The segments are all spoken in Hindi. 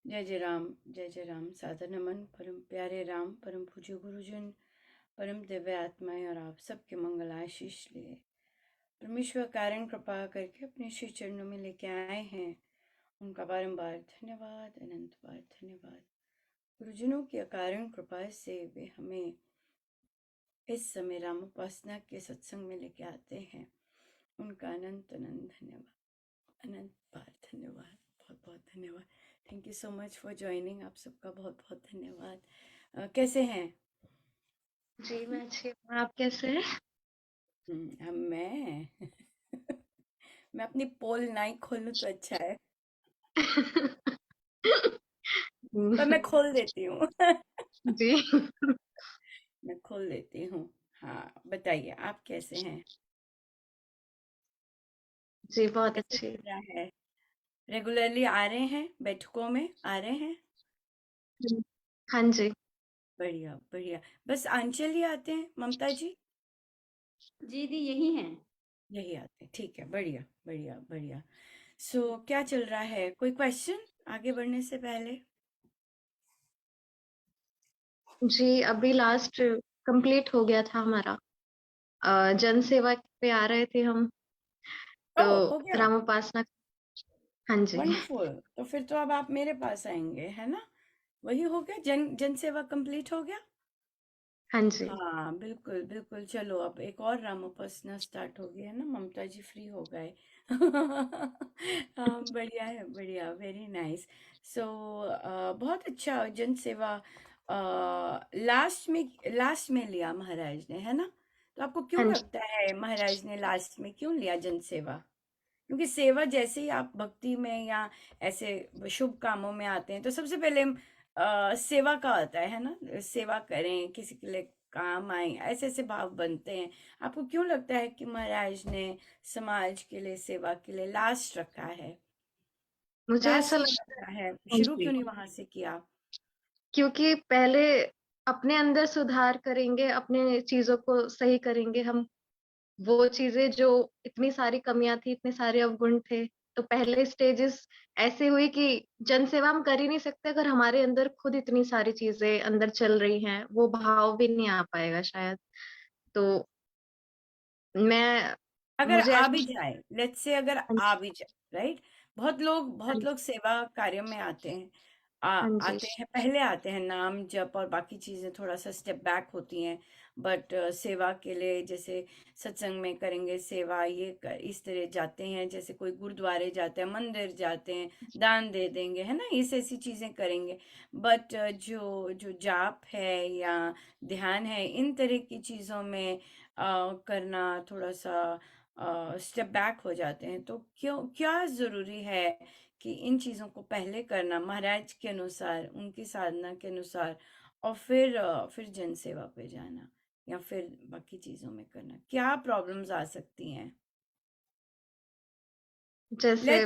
जय जय राम। सादर नमन परम प्यारे राम, परम पूज्य गुरुजन, परम दिव्य आत्माएं और आप सबके मंगल आशीष लिए परमेश्वर कारण कृपा करके अपने श्री चरणों में लेके आए हैं। उनका बारंबार धन्यवाद, अनंत बार धन्यवाद। गुरुजनों की अकारण कृपा से वे हमें इस समय राम उपासना के सत्संग में लेके आते हैं। उनका अनंत अनंत धन्यवाद, अनंत बार धन्यवाद, बहुत बहुत धन्यवाद। Thank you so much for joining. आप सबका बहुत बहुत धन्यवाद। कैसे हैं? जी, मैं अच्छी हूँ। आप कैसे हैं? मैं मैं अपनी पोल नहीं खोलूं तो अच्छा है, पर मैं खोल देती हूँ। जी। मैं खोल देती हूँ। हाँ, बताइए आप कैसे हैं? जी, बहुत कैसे अच्छी। चल रहा है? रेगुलरली आ रहे हैं बैठकों में? आ रहे हैं? हुँ। हाँ जी। बढ़िया बढ़िया। बस आंचल ही आते हैं, ममता जी? जी दी यही हैं। यही आते हैं, ठीक है। बढ़िया बढ़िया बढ़िया। सो क्या चल रहा है? कोई क्वेश्चन आगे बढ़ने से पहले? जी, अभी लास्ट कंप्लीट हो गया था हमारा। जन सेवा पे आ रहे थे हम, तो ओह, हो गया। राम उपासना। हाँ जी। वंडरफुल। तो फिर तो अब आप मेरे पास आएंगे, है ना? वही हो गया, जन सेवा कंप्लीट हो गया। हाँ जी। हाँ बिल्कुल बिल्कुल। चलो अब एक और राम उपासना स्टार्ट हो गई है ना, ममता जी फ्री हो गए। हाँ बढ़िया है, बढ़िया, वेरी नाइस। सो बहुत अच्छा जन सेवा लास्ट में लिया महाराज ने, है ना? तो आपको क्यों हाँ जी। लगता है महाराज ने लास्ट में क्यों लिया जन सेवा? क्योंकि सेवा जैसे ही आप भक्ति में या ऐसे शुभ कामों में आते हैं तो सबसे पहले सेवा का आता है ना? सेवा करें, किसी के लिए काम आए, ऐसे ऐसे भाव बनते हैं। आपको क्यों लगता है कि महाराज ने समाज के लिए, सेवा के लिए लास्ट रखा है? मुझे लास्ट ऐसा क्यों लगता रखा है? है शुरू जी, क्यों नहीं वहां से किया? क्योंकि पहले अपने अंदर सुधार करेंगे, अपने चीज़ों को सही करेंगे हम। वो चीजें जो इतनी सारी कमियां थी, इतने सारे अवगुण थे, तो पहले स्टेजेस ऐसे हुई कि जन सेवा हम कर ही नहीं सकते अगर हमारे अंदर खुद इतनी सारी चीजें अंदर चल रही हैं, वो भाव भी नहीं आ पाएगा शायद। तो मैं अगर मुझे आ भी ऐसा। जाए, लेट्स से अगर हाँ आ भी जाए, राइट? बहुत जी। लोग सेवा कार्य में आते हैं। हाँ जी। आते हैं, पहले आते हैं, नाम जप और बाकी चीजें थोड़ा सा स्टेप बैक होती हैं। बट सेवा के लिए जैसे सत्संग में करेंगे सेवा, इस तरह जाते हैं, जैसे कोई गुरुद्वारे जाते हैं, मंदिर जाते हैं, दान दे देंगे, है ना? इस ऐसी चीजें करेंगे। बट जो जो जाप है या ध्यान है, इन तरह की चीजों में करना थोड़ा सा स्टेप बैक हो जाते हैं। तो क्यों, क्या जरूरी है कि इन चीजों को पहले करना महाराज के अनुसार, उनकी साधना के अनुसार, और फिर जन सेवा पे जाना या फिर बाकी चीजों में करना? क्या प्रॉब्लम्स आ सकती हैं? जैसे।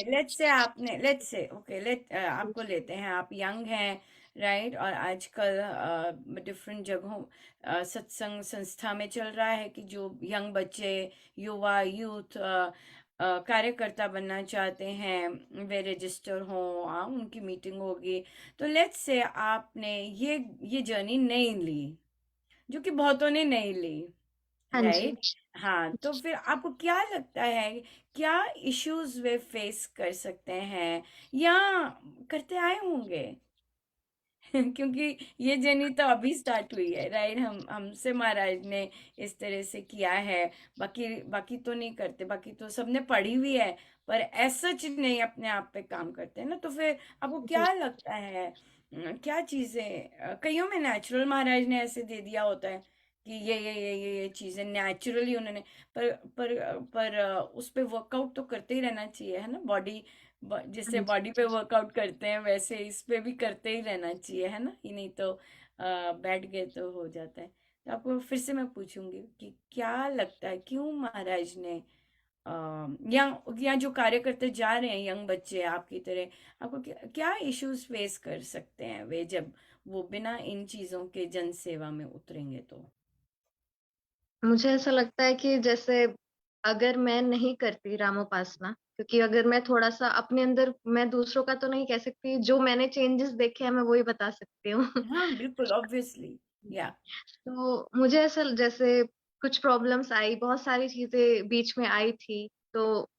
लेट्स से आपने, लेट्स से ओके, आपको लेते हैं, आप यंग हैं, राइट? और आजकल डिफरेंट जगहों सत्संग संस्था में चल रहा है कि जो यंग बच्चे, युवा, यूथ कार्यकर्ता बनना चाहते हैं, वे रजिस्टर हों, उनकी मीटिंग होगी। तो लेट्स से आपने ये जर्नी नहीं ली, जो कि बहुतों ने नहीं ली, हाँ जी। राइट? हाँ, तो फिर आपको क्या लगता है, क्या इश्यूज वे फेस कर सकते हैं या करते आए होंगे? क्योंकि ये जर्नी तो अभी स्टार्ट हुई है, राइट? हमसे महाराज ने इस तरह से किया है। बाकी बाकी तो नहीं करते, बाकी तो सबने पढ़ी हुई है, पर ऐसा चीज नहीं अपने आप पे काम करते हैं ना। तो फिर आपको जी। क्या लगता है, क्या चीजें कईयों में नेचुरल महाराज ने ऐसे दे दिया होता है कि ये चीजें नेचुरली उन्होंने, पर उस पे वर्कआउट तो करते ही रहना चाहिए, है ना? जिससे हाँ जी। बॉडी पे वर्कआउट करते हैं वैसे इस पे भी करते ही रहना चाहिए, है ना? ये नहीं तो बैठ गए तो हो जाता है। तो आपको फिर से मैं पूछूंगी कि क्या लगता है क्यों महाराज ने अ, या जो कार्यकर्ता जा रहे हैं, यंग बच्चे आपकी तरह, आपको क्या इश्यूज फेस कर सकते हैं वे जब वो बिना इन चीजों के जन सेवा में उतरेंगे तो? मुझे ऐसा लगता है कि जैसे अगर मैं नहीं करती रामोपासना, क्योंकि अगर मैं थोड़ा सा अपने अंदर, मैं दूसरों का तो नहीं कह सकती, जो मैंने चेंजेस देखे हैं मैं वही बता सकती हूँ। हाँ बिल्कुल, ऑब्वियसली। या तो मुझे ऐसा जैसे कुछ प्रॉब्लम्स आई, बहुत सारी चीजें बीच में आई थी, तो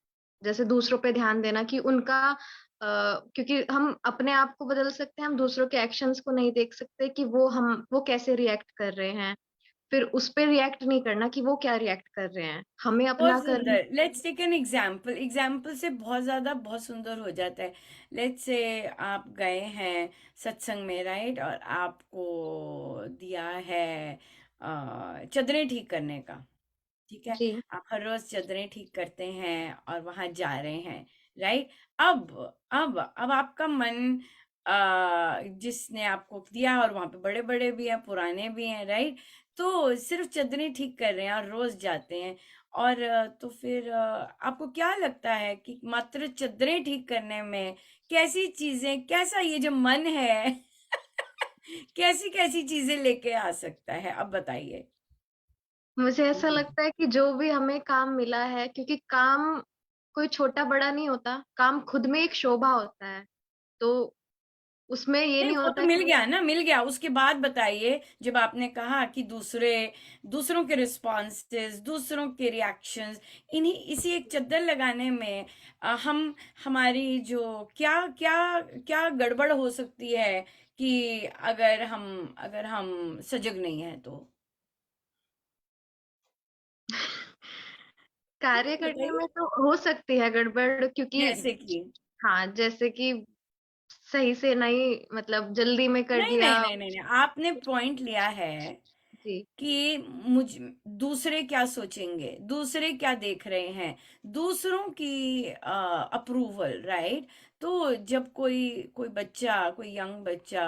जैसे दूसरों पे ध्यान देना कि उनका क्योंकि हम अपने आप को बदल सकते हैं, हम दूसरों के एक्शंस को नहीं देख सकते कि वो कैसे रिएक्ट कर रहे हैं। फिर उस पे रिएक्ट नहीं करना कि वो क्या रिएक्ट कर रहे हैं, हमें बहुत अपना कर्म। सुंदर, let's take an example. Example से बहुत ज्यादा बहुत सुंदर हो जाता है। लेट्स से आप गए हैं सत्संग में, राइट, और आपको दिया है चदरें ठीक करने का। ठीक है, जी आप हर रोज चदरें ठीक करते हैं और वहां जा रहे हैं, राइट। अब अब आपका मन जिसने आपको दिया, और वहां पे बड़े बड़े भी हैं, पुराने भी हैं, राइट, तो सिर्फ चदरें ठीक कर रहे हैं और रोज जाते हैं। और तो फिर आपको क्या लगता है कि मात्र चदरें ठीक करने में कैसी चीजें, कैसा ये जो मन है कैसी कैसी चीजें लेके आ सकता है, अब बताइए। मुझे ऐसा लगता है कि जो भी हमें काम मिला है, क्योंकि काम कोई छोटा बड़ा नहीं होता, काम खुद में एक शोभा होता है, तो उसमें ये नहीं, नहीं वो तो होता मिल कि गया ना, मिल गया। उसके बाद बताइए, जब आपने कहा कि दूसरों के रिस्पॉन्सेज, दूसरों के रिएक्शंस, इन्हीं इसी एक चद्दर लगाने में हम हमारी जो क्या क्या क्या गड़बड़ हो सकती है कि अगर हम सजग नहीं है तो। कार्य करने बताइए। में तो हो सकती है गड़बड़, क्योंकि जैसे कि हाँ, जैसे कि सही से नहीं, मतलब जल्दी में कर नहीं नहीं दिया। नहीं नहीं नहीं, आपने पॉइंट लिया है जी कि मुझ दूसरे क्या सोचेंगे, दूसरे क्या देख रहे हैं, दूसरों की अप्रूवल, राइट। तो जब कोई कोई बच्चा, कोई यंग बच्चा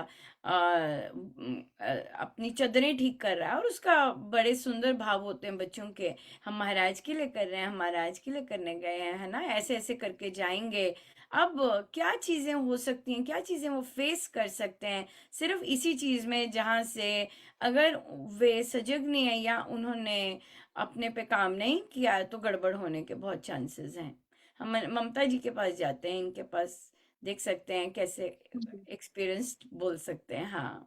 अपनी चदरें ठीक कर रहा है, और उसका बड़े सुंदर भाव होते हैं बच्चों के, हम महाराज के लिए कर रहे हैं, हम महाराज के लिए करने गए हैं, है ना, ऐसे ऐसे करके जाएंगे। अब क्या चीजें हो सकती हैं, क्या चीजें वो फेस कर सकते हैं सिर्फ इसी चीज में, जहां से अगर वे सजग नहीं है या उन्होंने अपने पे काम नहीं किया है, तो गड़बड़ होने के बहुत चांसेस हैं। हम ममता जी के पास जाते हैं, इनके पास देख सकते हैं कैसे एक्सपीरियंस्ड बोल सकते हैं, हाँ।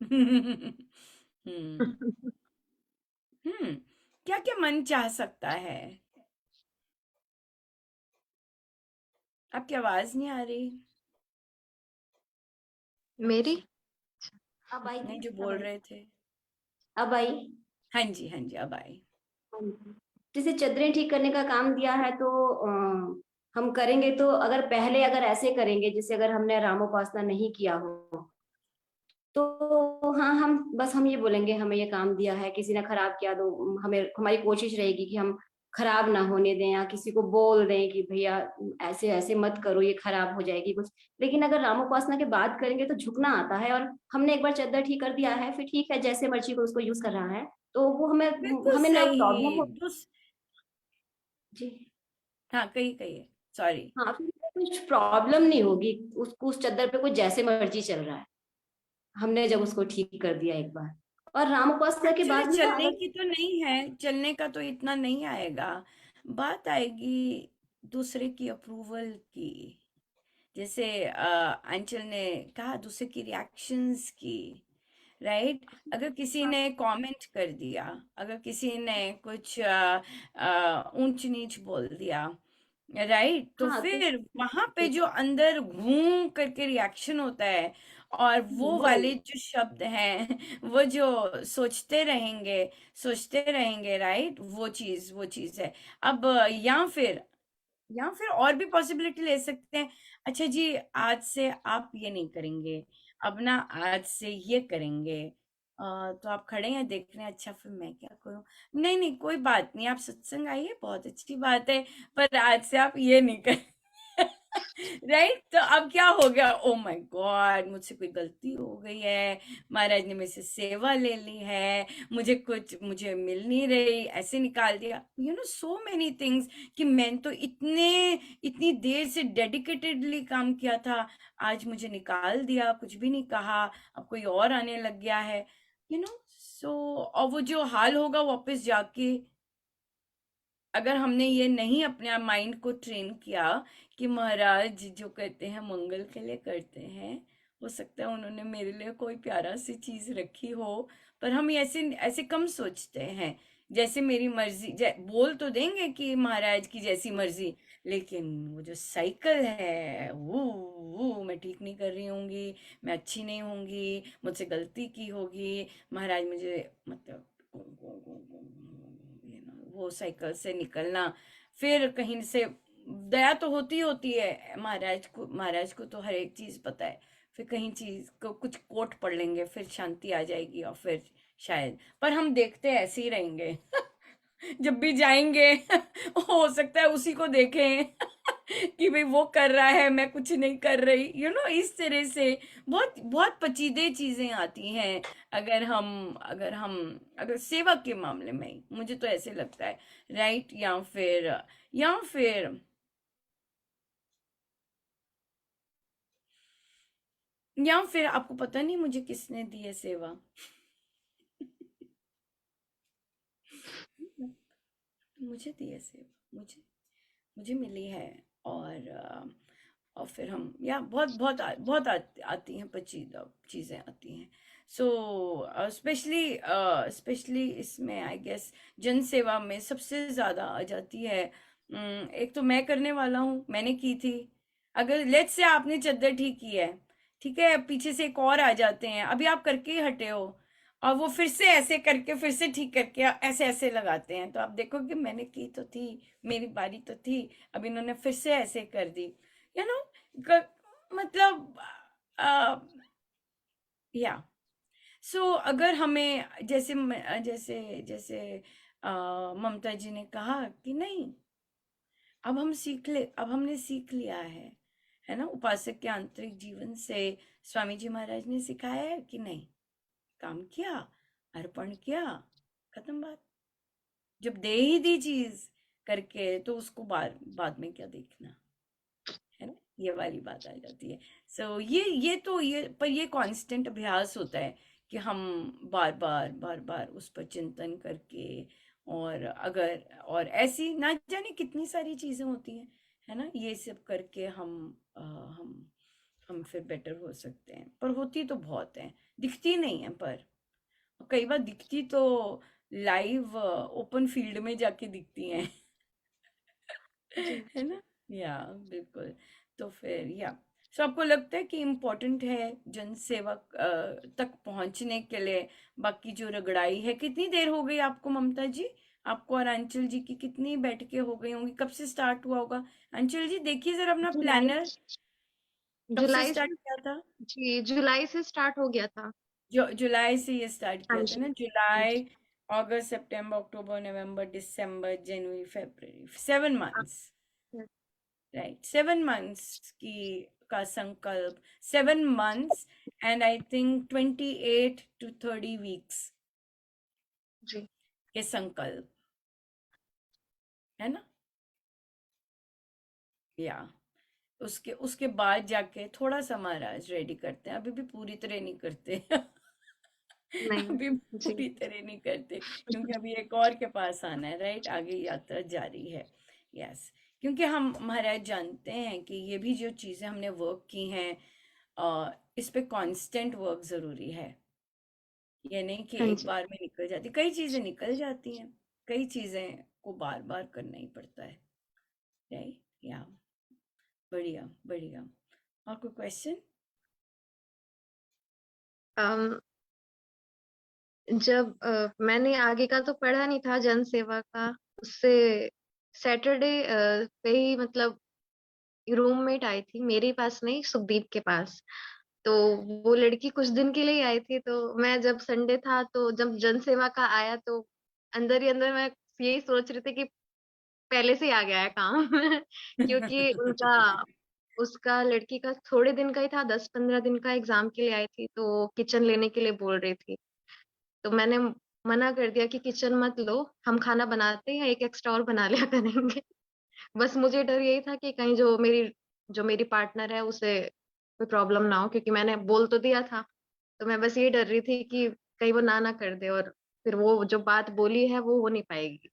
हम्म। हम्म। क्या क्या मन चाह सकता है? आपकी आवाज नहीं आ रही। मेरी। अब आई नहीं, क्या? जो अब बोल आई? रहे थे। अब आई? हाँ जी, हाँ जी, अब आई। हाँ जी। जैसे चदरें ठीक करने का काम दिया है तो हम करेंगे, तो अगर पहले अगर ऐसे करेंगे, जैसे अगर हमने रामोपासना नहीं किया हो, तो हाँ, हम ये बोलेंगे हमें ये काम दिया है, किसी ने खराब किया तो हमें, हमारी कोशिश रहेगी कि हम खराब ना होने दें, या किसी को बोल दें कि भैया ऐसे ऐसे मत करो, ये खराब हो जाएगी कुछ। लेकिन अगर रामोपासना के बाद करेंगे तो झुकना आता है, और हमने एक बार चद्दर ठीक कर दिया है, फिर ठीक है, जैसे मर्जी को उसको यूज कर रहा है, तो वो हमें बिल्कुल हमें ना सही। प्रॉब्लम हो। दूस जी। हाँ, कही कहिए, सॉरी। हाँ, फिर कुछ प्रॉब्लम नहीं होगी, उसको उस चद्दर पे कुछ जैसे मर्जी चल रहा है, हमने जब उसको ठीक कर दिया एक बार। और राम उपासना के एक्चुअली बाद में चलने अगर, की तो नहीं है, चलने का तो इतना नहीं आएगा। बात आएगी दूसरे की अप्रूवल की। जैसे अंचल ने कहा, दूसरे की रिएक्शंस की, राइट। अगर किसी ने कमेंट कर दिया, अगर किसी ने कुछ ऊंच नीच बोल दिया, राइट, तो हाँ तो फिर वहां पे जो अंदर घूम करके रिएक्शन होता है, और वो वो वाले जो शब्द हैं वो जो सोचते रहेंगे, राइट, वो चीज है। अब या फिर और भी पॉसिबिलिटी ले सकते हैं। अच्छा जी, आज से आप ये नहीं करेंगे, अब ना आज से ये करेंगे। तो आप खड़े हैं देख रहे हैं, अच्छा फिर मैं क्या करूं? नहीं नहीं, कोई बात नहीं, आप सत्संग आइए, बहुत अच्छी बात है, पर आज से आप ये नहीं कर राइट। तो अब क्या हो गया? ओ माय गॉड, मुझसे कोई गलती हो गई है, महाराज ने मेरे से सेवा ले ली है, मुझे मिल नहीं रही, ऐसे निकाल दिया, सो मेनी थिंग्स, कि मैंने तो इतनी देर से डेडिकेटेडली काम किया था, आज मुझे निकाल दिया, कुछ भी नहीं कहा, अब कोई और आने लग गया है, सो और वो जो हाल होगा वापस जाके, अगर हमने ये नहीं अपने माइंड को ट्रेन किया कि महाराज जो कहते हैं मंगल के लिए करते हैं, हो सकता है उन्होंने मेरे लिए कोई प्यारा सी चीज रखी हो, पर हम ऐसे ऐसे कम सोचते हैं। जैसे मेरी मर्जी, बोल तो देंगे कि महाराज की जैसी मर्जी, लेकिन वो जो साइकिल है वो मैं ठीक नहीं कर रही होंगी, मैं अच्छी नहीं होंगी, मुझसे गलती की होगी, महाराज मुझे मतलब वो साइकिल से निकलना, फिर कहीं से दया तो होती है महाराज को तो हर एक चीज पता है, फिर कहीं चीज को कुछ कोट पढ़ लेंगे, फिर शांति आ जाएगी, और फिर शायद, पर हम देखते ऐसे ही रहेंगे। जब भी जाएंगे हो सकता है उसी को देखें कि भाई वो कर रहा है, मैं कुछ नहीं कर रही, इस तरह से बहुत बहुत पचीदे चीजें आती हैं। अगर सेवा के मामले में ही, मुझे तो ऐसे लगता है, राइट? या फिर आपको पता नहीं मुझे किसने दी है सेवा। मुझे दी है सेवा, मुझे मिली है। और फिर हम, या बहुत आती हैं, पचीदा चीजें आती हैं। सो स्पेशली इसमें आई गेस जन सेवा में सबसे ज्यादा आ जाती है। एक तो मैं करने वाला हूँ, मैंने की थी। अगर लेट्स से आपने चद्दर ठीक की है, ठीक है, पीछे से एक और आ जाते हैं, अभी आप करके ही हटे हो, और वो फिर से ऐसे करके फिर से ठीक करके ऐसे ऐसे लगाते हैं, तो आप देखो कि मैंने की तो थी, मेरी बारी तो थी, अब इन्होंने फिर से ऐसे कर दी, यू नो मतलब, या सो अगर हमें जैसे जैसे ममता जी ने कहा कि नहीं, अब हमने सीख लिया है ना, उपासक के आंतरिक जीवन से स्वामी जी महाराज ने सिखाया है कि नहीं, काम किया, अर्पण किया, खत्म बात। जब दे ही दी चीज करके, तो उसको बाद में क्या देखना, है ना, ये वाली बात आ जाती है। सो ये कांस्टेंट अभ्यास होता है कि हम बार बार उस पर चिंतन करके, और ऐसी ना जाने कितनी सारी चीजें होती हैं, है ना, ये सब करके हम फिर बेटर हो सकते हैं, पर होती तो बहुत है, दिखती नहीं है, पर कई बार दिखती तो लाइव ओपन फील्ड में जाके दिखती हैं। जी। है ना? या बिल्कुल। तो फिर या सो आपको लगता है कि इम्पोर्टेंट है जन सेवा तक पहुंचने के लिए, बाकी जो रगड़ाई है, कितनी देर हो गई आपको ममता जी, आपको और अंचल जी की कितनी बैठकें हो गई होंगी, कब से स्टार्ट हुआ होगा? अंचल जी देखिए जरा अपना जुलाई प्लानर, कब से जुलाई स्टार्ट से किया था? जी, जुलाई से स्टार्ट हो गया था। जुलाई से ये स्टार्ट हाँ किया था जी। ना, हाँ जुलाई, जी। अगस्त, सितंबर, अक्टूबर, नवंबर, दिसंबर, जनवरी, फरवरी, 7 मंथ्स, हाँ, राइट, 7 मंथ्स का संकल्प, 7 months, and I think 28 to 30 weeks जी। के संकल्प, है ना? या उसके उसके बाद जाके थोड़ा सा महाराज रेडी करते हैं, अभी भी पूरी तरह नहीं करते। नहीं। अभी जी। पूरी तरह नहीं करते, क्योंकि अभी एक और के पास आना है, राइट, आगे यात्रा जारी है। यस, क्योंकि हम महाराज जानते हैं कि ये भी जो चीजें हमने वर्क की हैं, इस पे कांस्टेंट वर्क जरूरी है। ये नहीं कि हाँ एक जी। बार में निकल जाती, कई चीजें निकल जाती हैं, कई चीजें को बार बार करना ही पड़ता है, राइट? या बढ़िया बढ़िया। और कोई क्वेश्चन? अम, जब मैंने आगे का तो पढ़ा नहीं था जन सेवा का, उससे सैटरडे पे ही मतलब रूममेट आई थी मेरे पास नहीं, सुखदीप के पास। तो वो लड़की कुछ दिन के लिए ही आई थी, तो मैं जब संडे था तो जब जन सेवा का आया तो अंदर ही अंदर मैं यही सोच रही थी कि पहले से ही आ गया है काम। क्योंकि उनका उसका लड़की का थोड़े दिन का ही था, 10-15 दिन का एग्जाम के लिए आई थी, तो किचन लेने के लिए बोल रही थी। तो मैंने मना कर दिया कि किचन मत लो, हम खाना बनाते हैं, एक एक्स्ट्रा और बना लिया करेंगे। बस मुझे डर यही था कि कहीं जो मेरी पार्टनर है उसे कोई प्रॉब्लम ना हो, क्योंकि मैंने बोल तो दिया था। तो मैं बस ये डर रही थी कि कहीं वो ना कर दे और फिर वो जो बात बोली है वो हो नहीं पाएगी।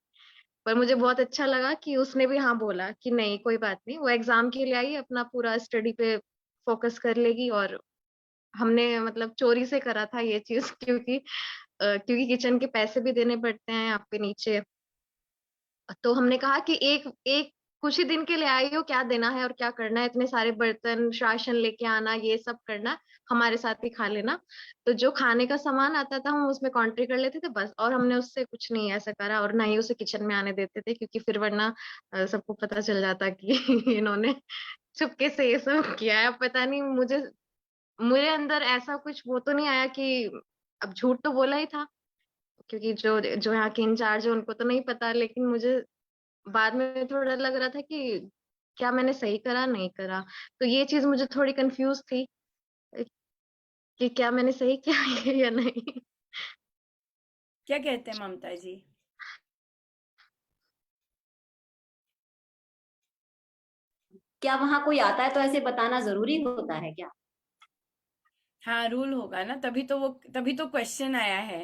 पर मुझे बहुत अच्छा लगा कि उसने भी हाँ बोला कि नहीं कोई बात नहीं, वो एग्जाम के लिए आई, अपना पूरा स्टडी पे फोकस कर लेगी। और हमने मतलब चोरी से करा था ये चीज क्योंकि किचन के पैसे भी देने पड़ते हैं यहाँ पे नीचे। तो हमने कहा कि एक एक कुछ ही दिन के लिए आई हो, क्या देना है और क्या करना है, इतने सारे बर्तन राशन लेके आना, ये सब करना, हमारे साथ ही खा लेना। तो जो खाने का सामान आता था हम उसमें कॉन्ट्री कर लेते थे बस, और हमने उससे कुछ नहीं ऐसा करा, और ना ही उसे किचन में आने देते थे, क्योंकि फिर वरना सबको पता चल जाता कि इन्होंने चुपके से ये सब किया है। पता नहीं, मुझे मुझे अंदर ऐसा कुछ वो तो नहीं आया कि अब झूठ तो बोला ही था, क्योंकि जो जो यहाँ के इंचार्ज है उनको तो नहीं पता, लेकिन मुझे बाद में थोड़ा लग रहा था कि क्या मैंने सही करा नहीं करा। तो ये चीज मुझे थोड़ी कंफ्यूज थी कि क्या मैंने सही किया है या नहीं। क्या कहते हैं ममता जी? क्या वहां कोई आता है तो ऐसे बताना जरूरी होता है क्या? हाँ, रूल होगा ना, तभी तो क्वेश्चन आया है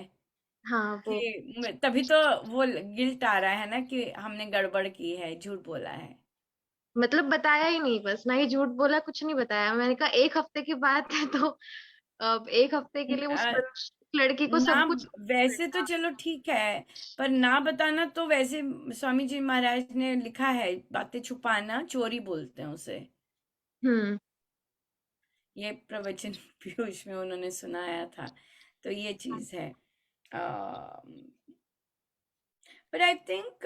हाँ वो कि तभी तो वो गिल्ट आ रहा है ना कि हमने गड़बड़ की है, झूठ बोला है। मतलब बताया ही नहीं, बस ना ही झूठ बोला, कुछ नहीं बताया। मैंने कहा एक हफ्ते की बात है, तो अब एक हफ्ते के लिए उस लड़की को ना, सब कुछ वैसे तो चलो ठीक है, पर ना बताना तो वैसे स्वामी जी महाराज ने लिखा है, बातें छुपाना चोरी बोलते हैं उसे। हम्म। ये प्रवचन पीयूष में उन्होंने सुनाया था। तो ये चीज है। बट आई थिंक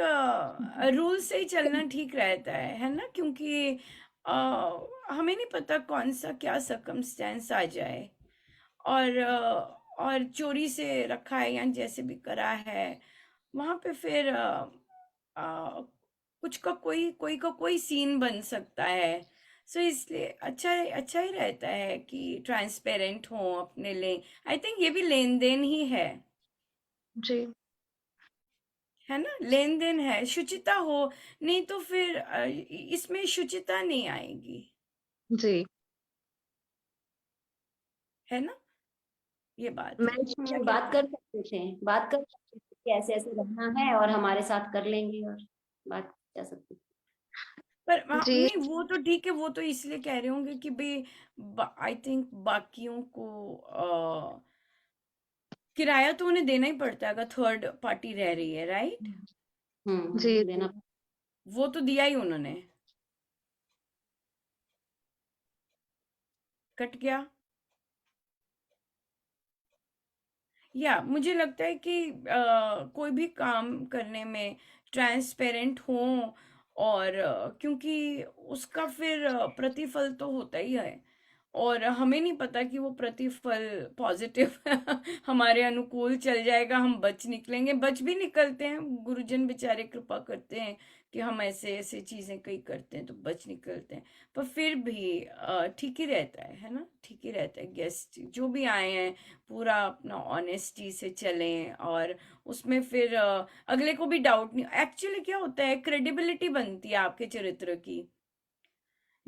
रूल से ही चलना ठीक रहता है ना, क्योंकि हमें नहीं पता कौन सा क्या सर्कमस्टेंस आ जाए। और चोरी से रखा है या जैसे भी करा है, वहां पे फिर अ, कुछ का कोई सीन बन सकता है। सो इसलिए अच्छा ही रहता है कि ट्रांसपेरेंट हो अपने ले। आई थिंक ये भी लेन देन ही जी। है ना, लेन देन है, शुचिता हो। नहीं तो फिर इसमें शुचिता नहीं आएगी, जी। है ना, ये बात है। क्या हम बात कहते कर हैं? सकते थे, बात कर सकते थे कि ऐसे ऐसे रहना है और हमारे साथ कर लेंगे, और बात जा सकती थी। पर जी। नहीं, वो तो ठीक है, वो तो इसलिए कह रहे होंगे कि भाई आई थिंक बाकियों को किराया तो उन्हें देना ही पड़ता है अगर थर्ड पार्टी रह रही है, राइट? जी। जी। देना। वो तो दिया ही उन्होंने। कट गया। या मुझे लगता है कि कोई भी काम करने में ट्रांसपेरेंट हो। और क्योंकि उसका फिर प्रतिफल तो होता ही है, और हमें नहीं पता कि वो प्रतिफल पॉजिटिव हमारे अनुकूल चल जाएगा, हम बच निकलेंगे, बच भी निकलते हैं, गुरुजन बेचारे कृपा करते हैं कि हम ऐसे ऐसे चीजें कई करते हैं तो बच निकलते हैं। पर फिर भी ठीक ही रहता है ना, ठीक ही रहता है। गेस्ट जो भी आए हैं पूरा अपना ऑनेस्टी से चलें, और उसमें फिर अगले को भी डाउट नहीं। एक्चुअली क्या होता है, क्रेडिबिलिटी बनती है आपके चरित्र की।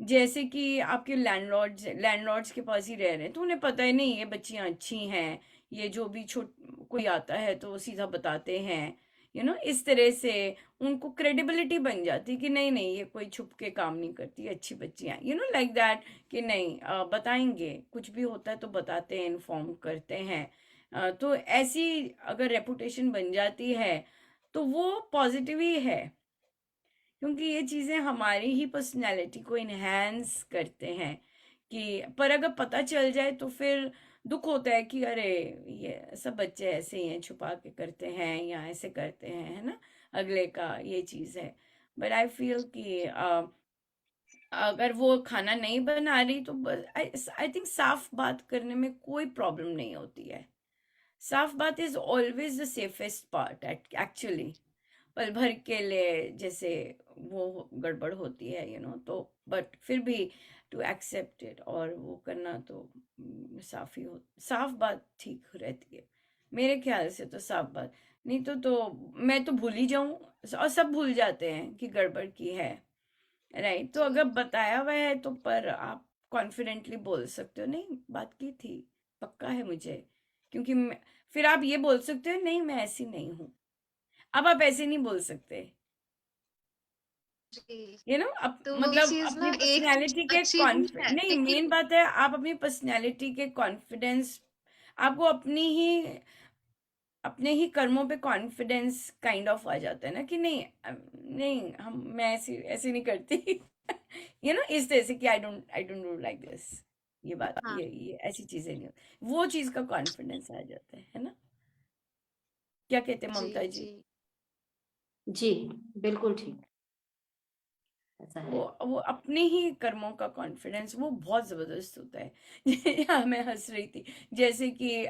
जैसे कि आपके लैंडलॉर्ड्स के पास ही रह रहे हैं तो उन्हें पता ही नहीं ये बच्चियां अच्छी हैं, ये जो भी छोट कोई आता है तो वो सीधा बताते हैं, इस तरह से उनको क्रेडिबिलिटी बन जाती है कि नहीं नहीं, ये कोई छुप के काम नहीं करती, अच्छी बच्चियां, लाइक दैट, कि नहीं बताएंगे, कुछ भी होता है तो बताते हैं, इन्फॉर्म करते हैं। तो ऐसी अगर रेपुटेशन बन जाती है तो वो पॉजिटिव ही है, क्योंकि ये चीजें हमारी ही पर्सनैलिटी को इनहेंस करते हैं। कि पर अगर पता चल जाए तो फिर दुख होता है कि अरे ये सब बच्चे ऐसे ही हैं, छुपा के करते हैं या ऐसे करते हैं, है ना, अगले का ये चीज है। बट आई फील कि अगर वो खाना नहीं बना रही तो आई थिंक साफ बात करने में कोई प्रॉब्लम नहीं होती है। साफ बात is always the safest part actually. पल भर के लिए जैसे वो गड़बड़ होती है, तो बट फिर भी टू एक्सेप्ट इट और वो करना तो साफ ही हो, साफ बात ठीक रहती है मेरे ख्याल से। तो साफ बात, नहीं तो मैं तो भूल ही जाऊं, और सब भूल जाते हैं कि गड़बड़ की है, राइट? तो अगर बताया हुआ है तो पर आप कॉन्फिडेंटली बोल सकते हो, नहीं बात की थी, पक्का है मुझे, क्योंकि फिर आप ये बोल सकते हो नहीं मैं ऐसी नहीं हूँ। अब आप ऐसे नहीं बोल सकते, जी। तो वो मतलब चीज ना अपनी एक पर्सनैलिटी के अच्छी भी है, नहीं, मेन लेकिन बात है आप अपनी पर्सनैलिटी के कॉन्फिडेंस, आपको अपने ही कर्मों पे कॉन्फिडेंस काइंड ऑफ आ जाता है ना कि नहीं, नहीं हम मैं ऐसे ऐसे नहीं करती। इस तरह से कि I don't do like this, ये बात हाँ। ये ऐसी चीजें नहीं होती, वो चीज का कॉन्फिडेंस आ जाता है ना। क्या कहते हैं जी ममता जी? जी। जी, बिल्कुल ठीक, ऐसा है। वो अपने ही कर्मों का कॉन्फिडेंस वो बहुत जबरदस्त होता है। हाँ, मैं हंस रही थी, जैसे कि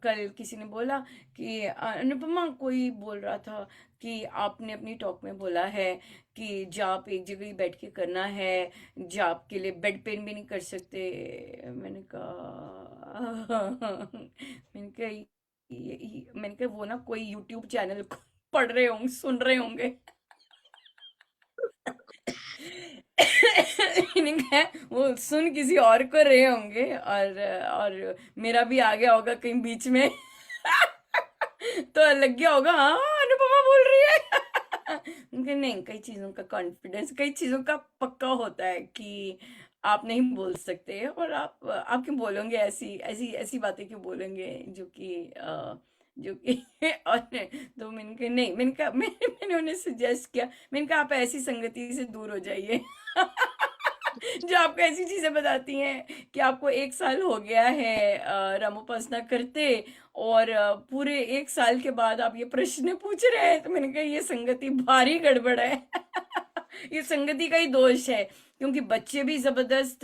कल किसी ने बोला कि अनुपमा, कोई बोल रहा था कि आपने अपनी टॉक में बोला है कि जाप एक जगह ही बैठ के करना है, जाप के लिए बेड पेन भी नहीं कर सकते। मैंने कहा मैंने कहा वो ना कोई यूट्यूब चैनल पढ़ रहे होंगे, सुन रहे होंगे। इनका वो सुन किसी और को रहे होंगे, और मेरा भी आ गया होगा कहीं बीच में। तो लग गया होगा, हाँ अनुपमा बोल रही है। उनके नहीं, कई चीजों का कॉन्फिडेंस, कई चीजों का पक्का होता है कि आप नहीं बोल सकते, और आप क्यों बोलोगे, ऐसी ऐसी ऐसी बातें क्यों बोलेंगे जो कि और तो मैंने कहा नहीं, मैंने उन्हें सजेस्ट किया, मैंने कहा आप ऐसी संगति से दूर हो जाइए। जो आपको ऐसी चीजें बताती हैं कि आपको 1 साल हो गया है रामोपासना करते, और पूरे 1 साल के बाद आप ये प्रश्न पूछ रहे हैं, तो मैंने कहा ये संगति भारी गड़बड़ है। ये संगति का ही दोष है, क्योंकि बच्चे भी जबरदस्त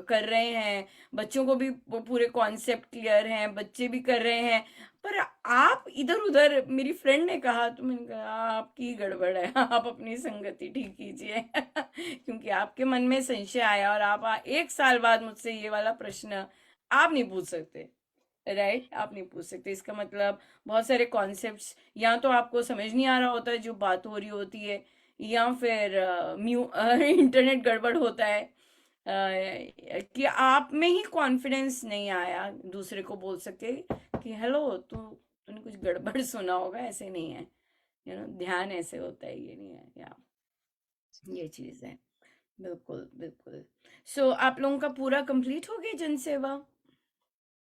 कर रहे हैं, बच्चों को भी वो पूरे कॉन्सेप्ट क्लियर हैं, बच्चे भी कर रहे हैं, पर आप इधर उधर, मेरी फ्रेंड ने कहा, तो मैंने कहा आपकी गड़बड़ है, आप अपनी संगति ठीक कीजिए। क्योंकि आपके मन में संशय आया, और आप 1 साल बाद मुझसे ये वाला प्रश्न आप नहीं पूछ सकते, राइट? आप नहीं पूछ सकते, इसका मतलब बहुत सारे कॉन्सेप्ट्स या तो आपको समझ नहीं आ रहा होता है जो बात हो रही होती है, या फिर इंटरनेट गड़बड़ होता है, कि आप में ही कॉन्फिडेंस नहीं आया दूसरे को बोल सके कि हेलो, तूने कुछ गड़बड़ सुना होगा, ऐसे नहीं है, ध्यान ऐसे होता है, ये नहीं है, या ये चीज है। बिल्कुल बिल्कुल। सो आप लोगों का पूरा कंप्लीट हो गया जनसेवा?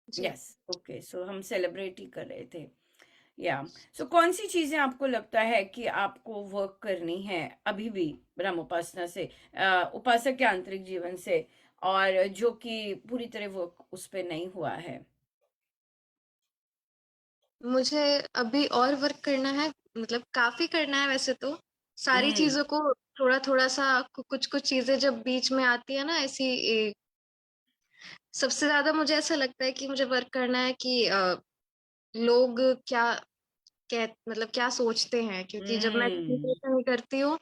जी। यस, ओके, सो हम सेलिब्रेट ही कर रहे थे, या सो कौन सी चीजें आपको लगता है कि आपको वर्क करनी है अभी भी ब्रह्म उपासना से, उपासक के आंतरिक जीवन से, और जो कि पूरी तरह वर्क उस पे नहीं हुआ है? मुझे अभी और वर्क करना है, मतलब काफी करना है वैसे तो। सारी हम्म। चीजों को थोड़ा थोड़ा सा, कुछ कुछ चीजें जब बीच में आती है ना ऐसी, सबसे ज्यादा मुझे ऐसा लगता है कि मुझे वर्क करना है कि लोग क्या मतलब क्या सोचते हैं, क्योंकि जब मैं हम्म। कंसंट्रेशन करती हूँ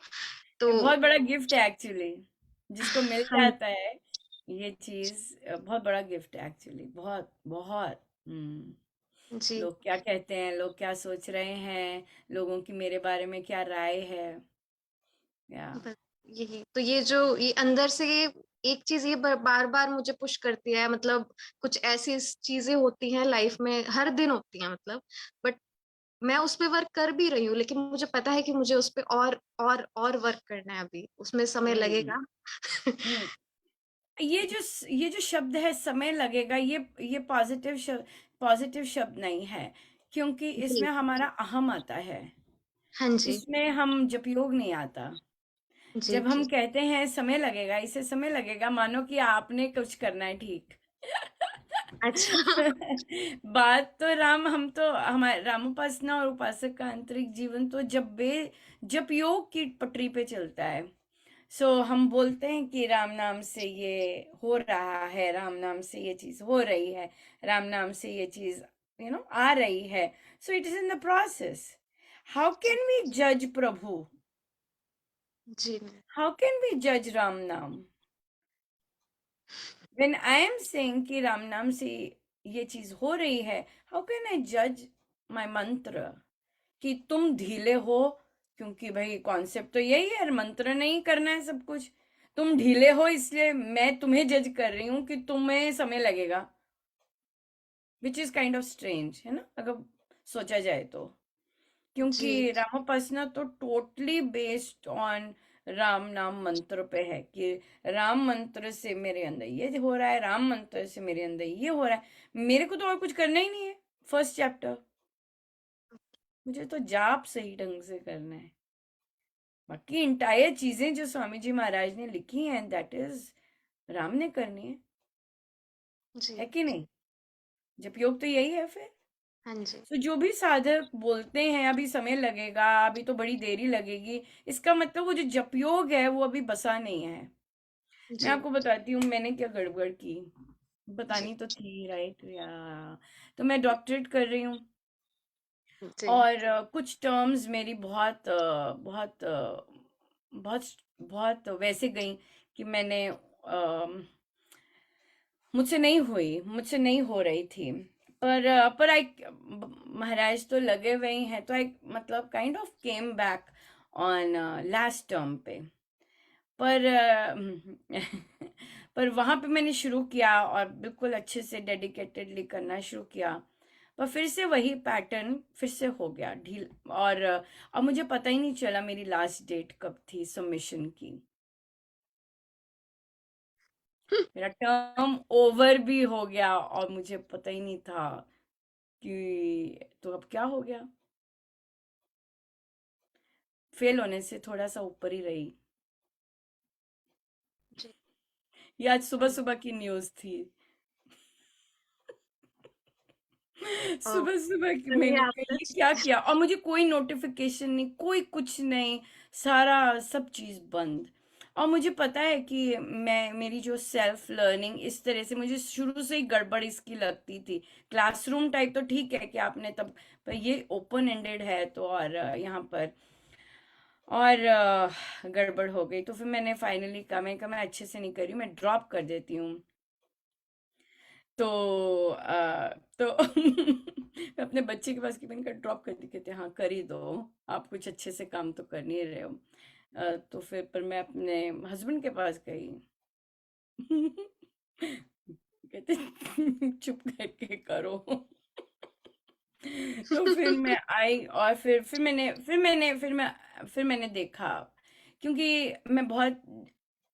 तो ये बहुत बड़ा गिफ्ट है एक्चुअली, जिसको मिल हम। जाता है ये चीज, बहुत बड़ा गिफ्ट है एक्चुअली, बहुत बहुत। जी। लोग क्या कहते हैं, लोग क्या सोच रहे हैं, लोगों की मेरे बारे में क्या राय है, या बस यही तो, ये अंदर से ये एक चीज ये बार बार मुझे पुश करती है, मतलब कुछ ऐसी चीजें होती हैं लाइफ में, हर दिन होती हैं मतलब, बट मैं उस पे वर्क कर भी रही हूँ, लेकिन मुझे पता है कि मुझे उस पे और वर्क करना है, अभी उसमें समय हम्म। लगेगा। हम्म। ये जो शब्द है समय लगेगा, ये पॉजिटिव शब्द नहीं है, क्योंकि जी इसमें हमारा अहम आता है, हाँ जी। इसमें हम जपयोग नहीं आता। जी जब हम जी। कहते हैं समय लगेगा, इसे समय लगेगा, मानो कि आपने कुछ करना है, ठीक। अच्छा। बात तो हम तो हमारे रामोपासना और उपासक का आंतरिक जीवन तो जप योग की पटरी पे चलता है। सो हम बोलते हैं कि राम नाम से ये हो रहा है, राम नाम से ये चीज हो रही है, राम नाम से ये चीज आ रही है। So it is in the process. How can we जज प्रभु? जी हाउ कैन वी जज राम नाम? व्हेन आई एम सेइंग कि राम नाम से ये चीज हो रही है, हाउ कैन आई जज माय मंत्र कि तुम ढीले हो? क्योंकि भाई कॉन्सेप्ट तो यही है, मंत्र नहीं करना है सब कुछ, तुम ढीले हो इसलिए मैं तुम्हें जज कर रही हूँ कि तुम्हें समय लगेगा, which is kind of strange, है ना, अगर सोचा जाए तो। जी। क्योंकि रामोपासना तो टोटली बेस्ड ऑन राम नाम मंत्र पे है कि राम मंत्र से मेरे अंदर ये हो रहा है, राम मंत्र से मेरे अंदर ये हो रहा है। मेरे को तो और कुछ करना ही नहीं है। फर्स्ट चैप्टर मुझे तो जाप सही ढंग से करना है। बाकी इंटायर चीजें जो स्वामी जी महाराज ने लिखी हैं दैट इज राम ने करनी है जी। कि नहीं? जप योग तो यही है फिर। हाँ जी। तो जो भी साधक बोलते हैं अभी समय लगेगा, अभी तो बड़ी देरी लगेगी, इसका मतलब वो जो जप योग है वो अभी बसा नहीं है। मैं जी। आपको बताती हूँ मैंने क्या गड़बड़ की, जी। बतानी तो थी राइट या। तो मैं डॉक्टरेट कर रही हूँ जी। और कुछ टर्म्स मेरी बहुत बहुत वैसे गई कि मैंने मुझसे नहीं हो रही थी। पर आई महाराज तो लगे हुए ही हैं, तो आई मतलब kind of came back on last term पे। पर पर वहां पे मैंने शुरू किया और बिल्कुल अच्छे से डेडिकेटेडली करना शुरू किया, पर फिर से वही पैटर्न फिर से हो गया ढील। और अब मुझे पता ही नहीं चला मेरी लास्ट डेट कब थी सबमिशन की। मेरा टर्म ओवर भी हो गया और मुझे पता ही नहीं था कि तो अब क्या हो गया। फेल होने से थोड़ा सा ऊपर ही रही। जी। ये आज सुबह सुबह की न्यूज़ थी। और सुबह सुबह की चलिए मैंने कहा आपसे ये क्या किया, और मुझे कोई नोटिफिकेशन नहीं, कोई कुछ नहीं, सारा सब चीज़ बंद। और मुझे पता है कि मैं मेरी जो सेल्फ लर्निंग इस तरह से मुझे शुरू से ही गड़बड़ इसकी लगती थी। क्लासरूम टाइप तो ठीक है कि आपने तब, पर ये ओपन एंडेड है तो और यहाँ पर और गड़बड़ हो गई। तो फिर मैंने फाइनली कहा, मैं अच्छे से नहीं कर रही हूँ, मैं ड्रॉप कर देती हूँ। तो तो मैं अपने बच्चे के पास की, मैंने कहा ड्रॉप कर दी, कहते हाँ कर ही दो, आप कुछ अच्छे से काम तो कर नहीं रहे हो। तो फिर पर मैं अपने हस्बैंड के पास गई। कहते चुप करके करो। तो फिर मैं आई और फिर मैंने देखा, क्योंकि मैं बहुत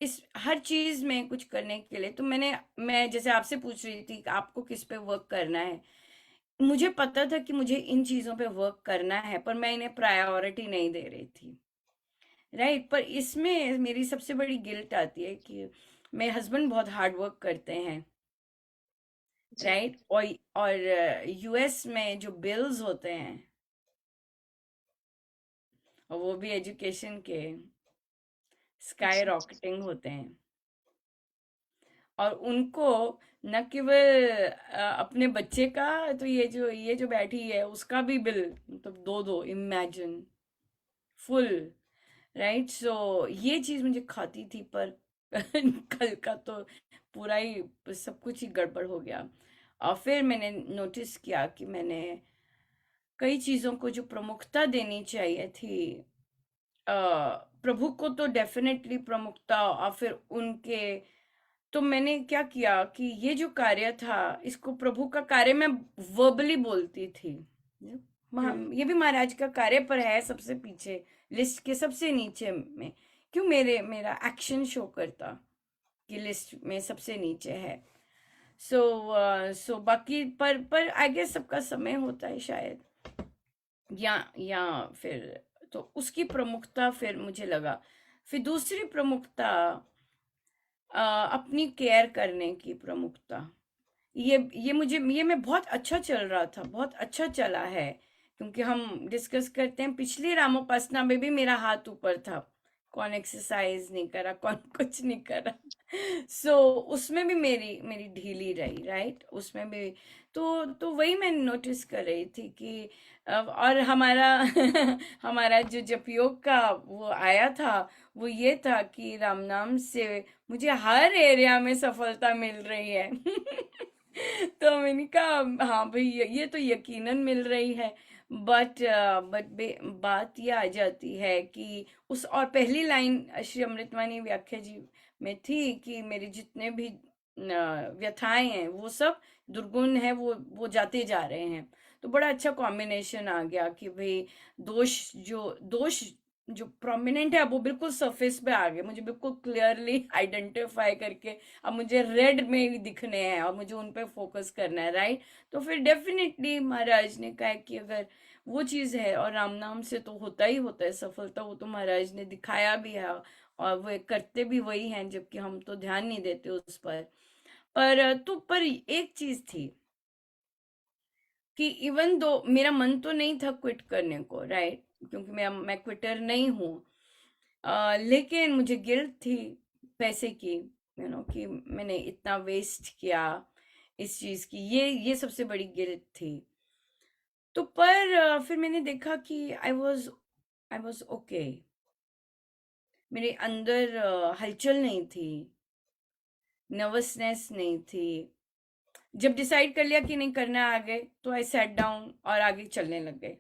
इस हर चीज में कुछ करने के लिए, तो मैं जैसे आपसे पूछ रही थी कि आपको किस पे वर्क करना है, मुझे पता था कि मुझे इन चीजों पे वर्क करना है, पर मैं इन्हें प्रायोरिटी नहीं दे रही थी। राइट, पर इसमें मेरी सबसे बड़ी गिल्ट आती है कि मेरे हस्बैंड बहुत हार्ड वर्क करते हैं। जी। राइट, और यूएस में जो बिल्स होते हैं, और वो भी एजुकेशन के, स्काई जी। रॉकेटिंग होते हैं। और उनको न केवल अपने बच्चे का, तो ये जो बैठी है उसका भी बिल, मतलब दो दो इमेजिन, फुल। राइट, सो ये चीज मुझे खाती थी, पर कल का तो पूरा ही सब कुछ ही गड़बड़ हो गया। और फिर मैंने नोटिस किया कि मैंने कई चीजों को जो प्रमुखता देनी चाहिए थी, अ, प्रभु को तो डेफिनेटली प्रमुखता, और फिर उनके, तो मैंने क्या किया कि ये जो कार्य था इसको प्रभु का कार्य मैं वर्बली बोलती थी। हम्म। ये भी महाराज का कार्य पर है सबसे पीछे, लिस्ट के सबसे नीचे में। क्यों मेरा एक्शन शो करता कि लिस्ट में सबसे नीचे है। सो बाकी पर आई गेस सबका समय होता है शायद, या फिर तो उसकी प्रमुखता फिर मुझे लगा। फिर दूसरी प्रमुखता, अपनी केयर करने की प्रमुखता। ये मैं बहुत अच्छा चल रहा था, बहुत अच्छा चला है, क्योंकि हम डिस्कस करते हैं पिछली रामोपासना में भी मेरा हाथ ऊपर था, कौन एक्सरसाइज नहीं करा, कौन कुछ नहीं करा। उसमें भी मेरी मेरी ढीली रही, राइट, उसमें भी। तो वही मैं नोटिस कर रही थी कि और हमारा हमारा जो जप योग का वो आया था, वो ये था कि राम नाम से मुझे हर एरिया में सफलता मिल रही है। तो मैंने कहा हाँ भाई, ये तो यकीनन मिल रही है। बट बात ये आ जाती है कि उस, और पहली लाइन श्री अमृतवाणी व्याख्या जी में थी कि मेरे जितने भी व्यथाएं हैं वो सब दुर्गुण है, वो जाते जा रहे हैं। तो बड़ा अच्छा कॉम्बिनेशन आ गया कि भाई दोष जो प्रोमिनेंट है वो बिल्कुल सरफेस पे आ गए, मुझे बिल्कुल क्लियरली आइडेंटिफाई करके अब मुझे रेड में ही दिखने हैं और मुझे उन पे फोकस करना है, राइट। तो फिर डेफिनेटली महाराज ने कहा कि अगर वो चीज है, और राम नाम से तो होता ही होता है सफलता, वो तो महाराज ने दिखाया भी है और वो करते भी वही हैं, जबकि हम तो ध्यान नहीं देते उस पर एक चीज थी कि इवन दो मेरा मन तो नहीं था क्विट करने को, राइट, क्योंकि मैं क्विटर नहीं हूँ। लेकिन मुझे गिल्ट थी पैसे की, कि मैंने इतना वेस्ट किया इस चीज की, ये सबसे बड़ी गिल्ट थी। तो पर फिर मैंने देखा कि आई वॉज ओके, मेरे अंदर हलचल नहीं थी, नर्वसनेस नहीं थी। जब डिसाइड कर लिया कि नहीं करना है आगे, तो आई सेट डाउन और आगे चलने लग गए।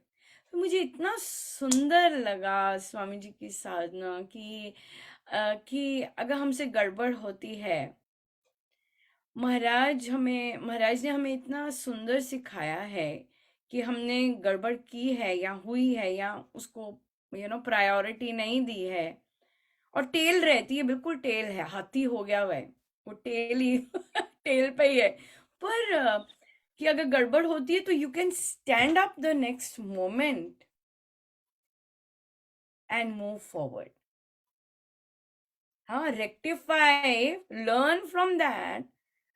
तो मुझे इतना सुंदर लगा स्वामी जी की साधना कि अगर हमसे गड़बड़ होती है, महाराज ने हमें इतना सुंदर सिखाया है कि हमने गड़बड़ की है या हुई है या उसको प्रायोरिटी नहीं दी है, और टेल रहती है, बिल्कुल टेल है, हाथी हो गया हुआ है, वो टेल ही टेल पे ही है। पर कि अगर गड़बड़ होती है तो you can stand up the next moment and move forward. हाँ, rectify, learn from that,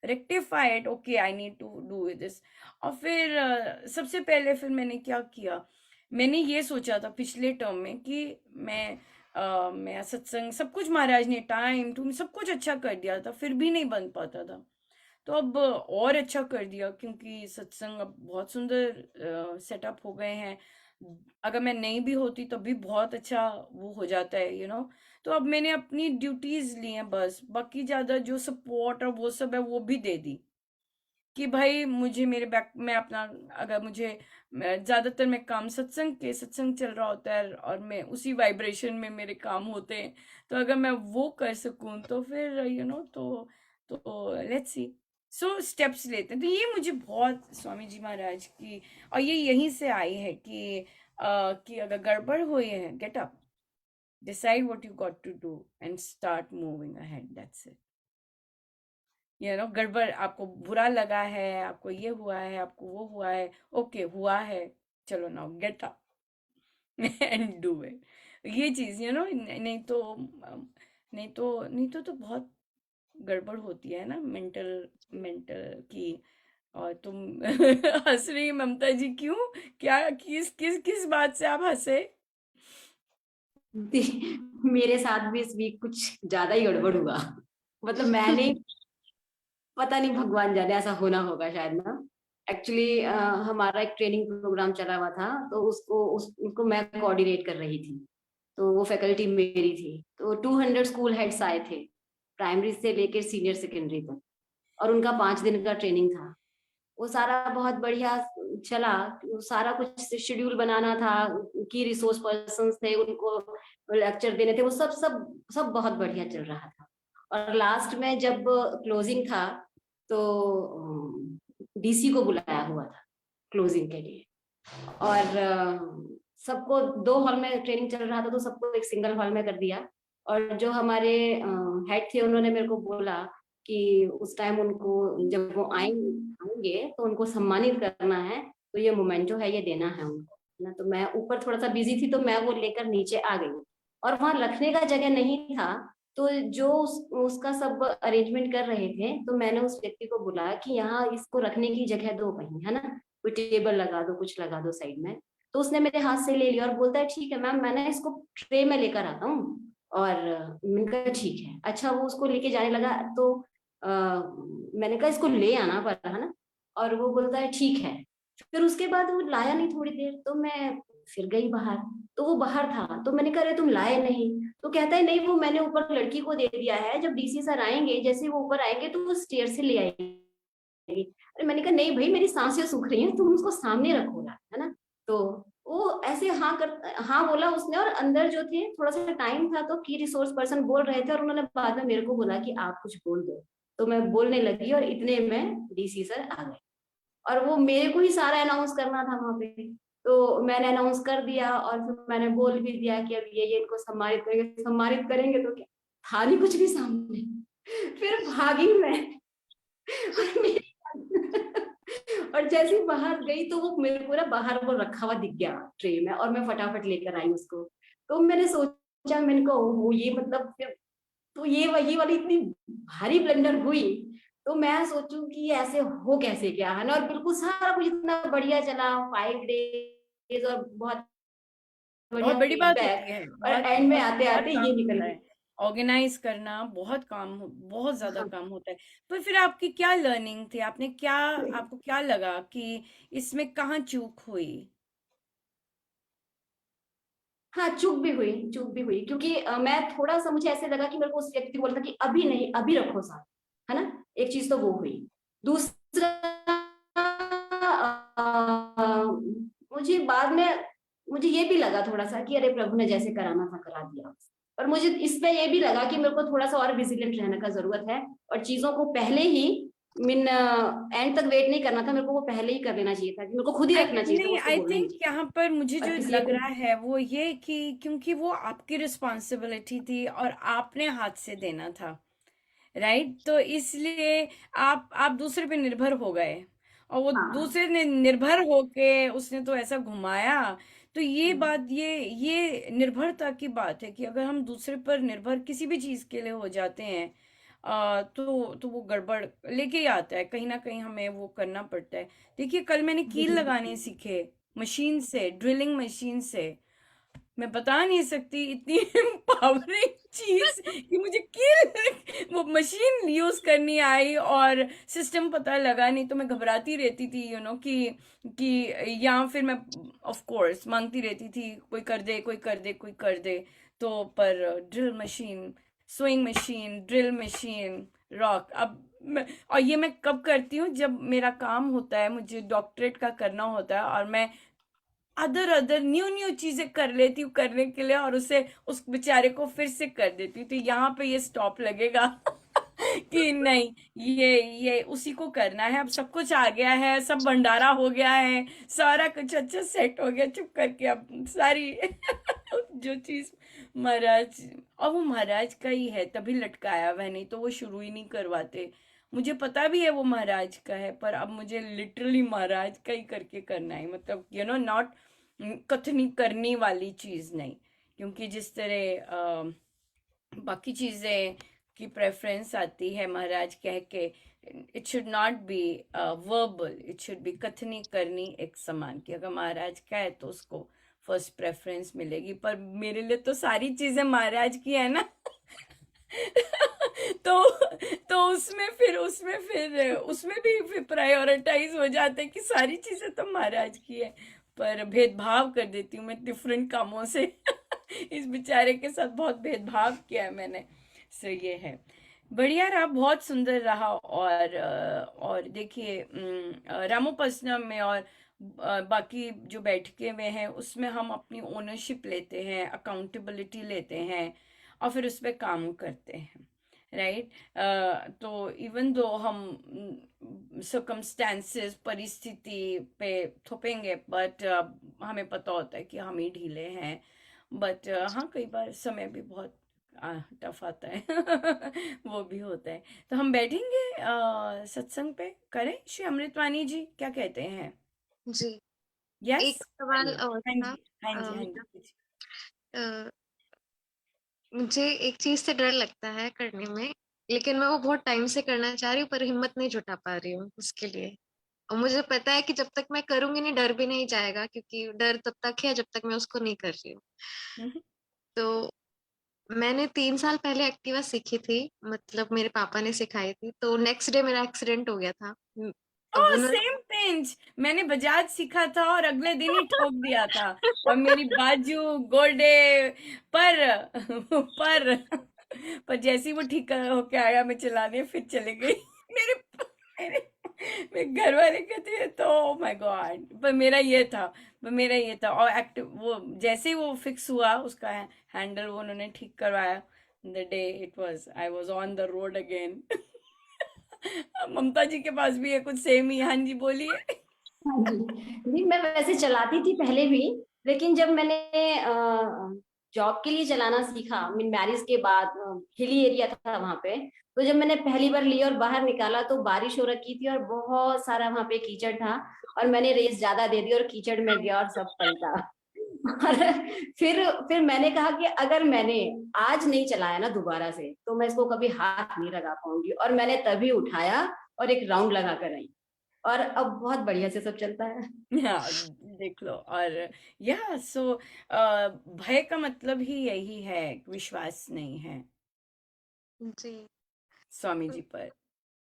rectify it, okay I need to do this. और फिर सबसे पहले फिर मैंने क्या किया, मैंने ये सोचा था पिछले टर्म में कि मैं सत्संग सब कुछ, महाराज ने टाइम टू सब कुछ अच्छा कर दिया था, फिर भी नहीं बन पाता था। तो अब और अच्छा कर दिया, क्योंकि सत्संग अब बहुत सुंदर सेटअप हो गए हैं। अगर मैं नहीं भी होती तब भी बहुत अच्छा वो हो जाता है, तो अब मैंने अपनी ड्यूटीज ली हैं बस, बाकी ज्यादा जो सपोर्ट और वो सब है वो भी दे दी कि भाई मुझे मेरे बैक में अपना, अगर मुझे ज्यादातर मैं काम सत्संग चल रहा होता है और मैं उसी वाइब्रेशन में मेरे काम होते हैं, तो अगर मैं वो कर सकूं तो फिर तो लेट्स सी। सो स्टेप्स लेते हैं, तो ये मुझे बहुत स्वामी जी महाराज की, और ये यहीं से आई है कि अगर गड़बड़ हुई है, get up, decide what you got to do and start moving ahead, that's it। गड़बड़, आपको बुरा लगा है, आपको ये हुआ है, आपको वो हुआ है, ओके हुआ है, चलो now get up and do it. ये चीज नहीं तो बहुत गड़बड़ होती है ना, मेंटल मेंटल की। और तुम हंस रही ममता जी, क्यों, क्या, किस किस किस बात से आप हंसे? मेरे साथ भी इस वीक कुछ ज्यादा ही गड़बड़ हुआ। मतलब मैंने, पता नहीं भगवान जाने ऐसा होना होगा शायद ना। एक्चुअली हमारा एक ट्रेनिंग प्रोग्राम चला हुआ था, तो उसको मैं कोऑर्डिनेट कर रही थी। तो वो फैकल्टी मेरी थी। तो 200 स्कूल हेड्स आए थे, प्राइमरी से लेकर सीनियर सेकेंडरी तक, और उनका 5 दिन का ट्रेनिंग था। वो सारा बहुत बढ़िया चला। वो सारा कुछ शेड्यूल बनाना था, की रिसोर्स पर्सन थे, उनको लेक्चर देने थे, वो सब सब सब बहुत बढ़िया चल रहा था। और लास्ट में जब क्लोजिंग था, तो डीसी को बुलाया हुआ था क्लोजिंग के लिए। और सबको 2 हॉल में ट्रेनिंग चल रहा था, तो सबको एक सिंगल हॉल में कर दिया। और जो हमारे हेड थे, उन्होंने मेरे को बोला कि उस टाइम उनको, जब वो आएंगे तो उनको सम्मानित करना है, तो ये मोमेंटो है, ये देना है उनको ना। तो मैं ऊपर थोड़ा सा बिजी थी, तो मैं वो लेकर नीचे आ गई, और वहां रखने का जगह नहीं था। तो जो उसका सब अरेंजमेंट कर रहे थे, तो मैंने उस व्यक्ति को बोला कि यहाँ इसको रखने की जगह दो कहीं, है ना, कोई टेबल लगा दो, कुछ लगा दो साइड में। तो उसने मेरे हाथ से ले लिया और बोलता है ठीक है मैम, मैं ना इसको ट्रे में लेकर आता हूँ। और मैंने कहा ठीक है। अच्छा, वो उसको लेके जाने लगा, तो मैंने कहा इसको ले आना पड़ा, है ना। और वो बोलता है ठीक है। फिर उसके बाद वो लाया नहीं थोड़ी देर, तो मैं फिर गई बाहर। तो वो बाहर था, तो मैंने कहा अरे तुम लाए नहीं। तो कहता है नहीं, वो मैंने ऊपर लड़की को दे दिया है, जब डीसी सर आएंगे, जैसे वो ऊपर आएंगे तो वो स्टेयर से ले आएंगे। अरे मैंने कहा नहीं भाई, मेरी सांसें सूख रही हैं, तुम उसको सामने रखो ना, है ना। तो वो ऐसे हाँ बोला उसने। और अंदर जो थे, थोड़ा सा टाइम था, तो की रिसोर्स पर्सन बोल रहे थे, और उन्होंने बाद में मेरे को बोला कि आप कुछ बोल दो। तो मैं बोलने लगी, और इतने में डीसी सर आ गए, और वो मेरे को ही सारा अनाउंस करना था वहां पे। तो मैंने अनाउंस कर दिया और फिर मैंने बोल भी दिया कि अब ये इनको सम्मानित करेंगे तो क्या, था नहीं कुछ भी सामने। फिर भागी मैं और और जैसे ही बाहर गई तो वो मेरे को ना बाहर वो रखा हुआ दिख गया ट्रे में, और मैं फटाफट लेकर आई उसको। तो मैंने सोचा, मैंने कहा ओहो ये मतलब फिर तो ये वाली इतनी भारी ब्लंडर हुई। तो मैं सोचूं कि ये ऐसे हो कैसे गया, है ना। और बिल्कुल सारा कुछ इतना बढ़िया चला, 5 डेज, और बहुत बहुत बढ़िया बड़ी बात फीडबैक, होती है, और बहुत एंड में बहुत आते बहुत आते काम ये निकल होता गई। है। ऑर्गेनाइज करना बहुत बहुत ज्यादा हाँ। काम होता है। पर फिर आपकी क्या लर्निंग थी, आपने क्या, आपको क्या लगा कि इसमें कहाँ चूक हुई? हाँ, चूक भी हुई क्योंकि मैं थोड़ा सा, मुझे ऐसे लगा कि मेरे को उस व्यक्ति को बोला था कि अभी नहीं, अभी रखो साथ, है ना। एक चीज तो वो हुई। दूसरा, मुझे बाद में मुझे ये भी लगा थोड़ा सा कि अरे प्रभु ने जैसे कराना था करा दिया। और मुझे इसमें ये भी लगा कि मेरे को थोड़ा सा और विजिलेंट रहने का जरूरत है, और चीजों को पहले ही मीन एंड तक वेट नहीं करना था, मेरे को वो पहले ही कर लेना चाहिए था, मेरे को खुद ही रखना चाहिए था, नहीं, उसको आई बोलना ही नहीं थिंक चाहिए यहाँ पर मुझे था, जो और किसी लग को। रहा है वो ये कि क्योंकि वो आपकी रिस्पॉन्सिबिलिटी थी और आपने हाथ से देना था, राइट? तो इसलिए आप दूसरे पे निर्भर हो गए, और वो हाँ। दूसरे ने निर्भर होके उसने तो ऐसा घुमाया। तो ये बात, ये निर्भरता की बात है कि अगर हम दूसरे पर निर्भर किसी भी चीज के लिए हो जाते हैं, तो वो गड़बड़ लेके ही आता है, कहीं ना कहीं हमें वो करना पड़ता है। देखिए, कल मैंने कील लगाने सीखे, मशीन से, ड्रिलिंग मशीन से। मैं बता नहीं सकती, इतनी एम्पावरिंग चीज कि मुझे कील वो मशीन यूज करनी आई और सिस्टम पता लगा। नहीं तो मैं घबराती रहती थी, कि या फिर मैं ऑफ कोर्स मांगती रहती थी, कोई कर दे, कोई कर दे, कोई कर दे। तो पर drill machine, swing machine, drill machine, rock, और ये मैं कब करती हूँ, जब मेरा काम होता है, मुझे डॉक्टरेट का करना होता है, और मैं अदर अदर न्यू न्यू चीजें कर लेती हूँ करने के लिए, और उसे उस बेचारे को फिर से कर देती हूँ। तो यहाँ पे ये स्टॉप लगेगा कि नहीं, ये उसी को करना है। अब सब कुछ आ गया है, सब भंडारा हो गया है, सारा कुछ अच्छा सेट हो गया, चुप करके अब सारी जो चीज महाराज, और वो महाराज का ही है तभी लटकाया हुआ है, नहीं तो वो शुरू ही नहीं करवाते। मुझे पता भी है वो महाराज का है, पर अब मुझे लिटरली महाराज का ही करके करना है, मतलब नॉट कथनी करनी वाली चीज नहीं। क्योंकि जिस तरह बाकी चीजें की प्रेफरेंस आती है महाराज कह के, it should not be verbal, it should be कथनी करनी एक समान, कि अगर महाराज का है तो उसको फर्स्ट प्रेफरेंस मिलेगी। पर मेरे लिए तो सारी चीजें महाराज की है ना। तो उसमें भी फिर प्रायोरिटाइज हो जाता है कि सारी चीजें तो महाराज की है, पर भेदभाव कर देती हूँ मैं डिफरेंट कामों से। इस बेचारे के साथ बहुत भेदभाव किया है मैंने। सो ये है, बढ़िया रहा, बहुत सुंदर रहा। और देखिए, रामोपस्नम में और बाकी जो बैठके में हैं उसमें हम अपनी ओनरशिप लेते हैं, अकाउंटेबिलिटी लेते हैं, और फिर उस पर काम करते हैं, राइट? तो इवन दो हम सर्कमस्टेंसेस, परिस्थिति पे थोपेंगे, बट हमें पता होता है कि हम ही ढीले हैं। बट हाँ, कई बार समय भी बहुत टफ आता है। वो भी होता है। तो हम बैठेंगे सत्संग पे, करें श्री अमृतवाणी जी, क्या कहते हैं? जी, यस, एक सवाल चलिए। और हाँ था। जी, हाँ जी, हाँ जी, मतलब पूछिए। अ, मुझे एक चीज से डर लगता है करने में, लेकिन मैं वो बहुत टाइम से करना चाह रही हूँ पर हिम्मत नहीं जुटा पा रही हूँ उसके लिए। और मुझे पता है कि जब तक मैं करूंगी नहीं, डर भी नहीं जाएगा, क्योंकि डर तब तक है जब तक मैं उसको नहीं कर रही हूँ। हम्म। तो मैंने 3 साल पहले एक्टिवा सीखी थी, मतलब मेरे पापा ने सिखाई थी। तो नेक्स्ट डे मेरा एक्सीडेंट हो गया था। अब ओह, उन्होंने सेम पिंच। मैंने बजाज सीखा था और अगले दिन ही ठोक दिया था, और मेरी बाजू, गोडे, पर पर पर जैसे ही वो ठीक होके आया, मैं चलाने फिर चले गई। मेरे मेरे मेरे घर वाले कहते हैं तो, ओ माय गॉड। पर मेरा ये था और एक्टिव, वो जैसे ही वो फिक्स हुआ, उसका हैंडल वो उन्होंने ठीक करवाया, the day it was I was on the road again. Mamta ji के पास भी है कुछ सेम ही। हाँ जी, बोलिए। हाँ जी। नहीं, मैं वैसे चलाती थी पहले भी, लेकिन जब मैंने जॉब के लिए चलाना सीखा, मीन मैरिज के बाद, हिली एरिया था वहां पे, तो जब मैंने पहली बार ली और बाहर निकाला तो बारिश हो रखी थी और बहुत सारा वहां पे कीचड़ था, और मैंने रेस ज्यादा दे दी और कीचड़ में गया और सब पलटा। और फिर मैंने कहा कि अगर मैंने आज नहीं चलाया ना दोबारा से, तो मैं इसको कभी हाथ नहीं लगा पाऊंगी, और मैंने तभी उठाया और एक राउंड लगा कर आई, और अब बहुत बढ़िया से सब चलता है। हाँ, देख लो। और या सो भय का मतलब ही यही है, विश्वास नहीं है जी। स्वामी जी पर।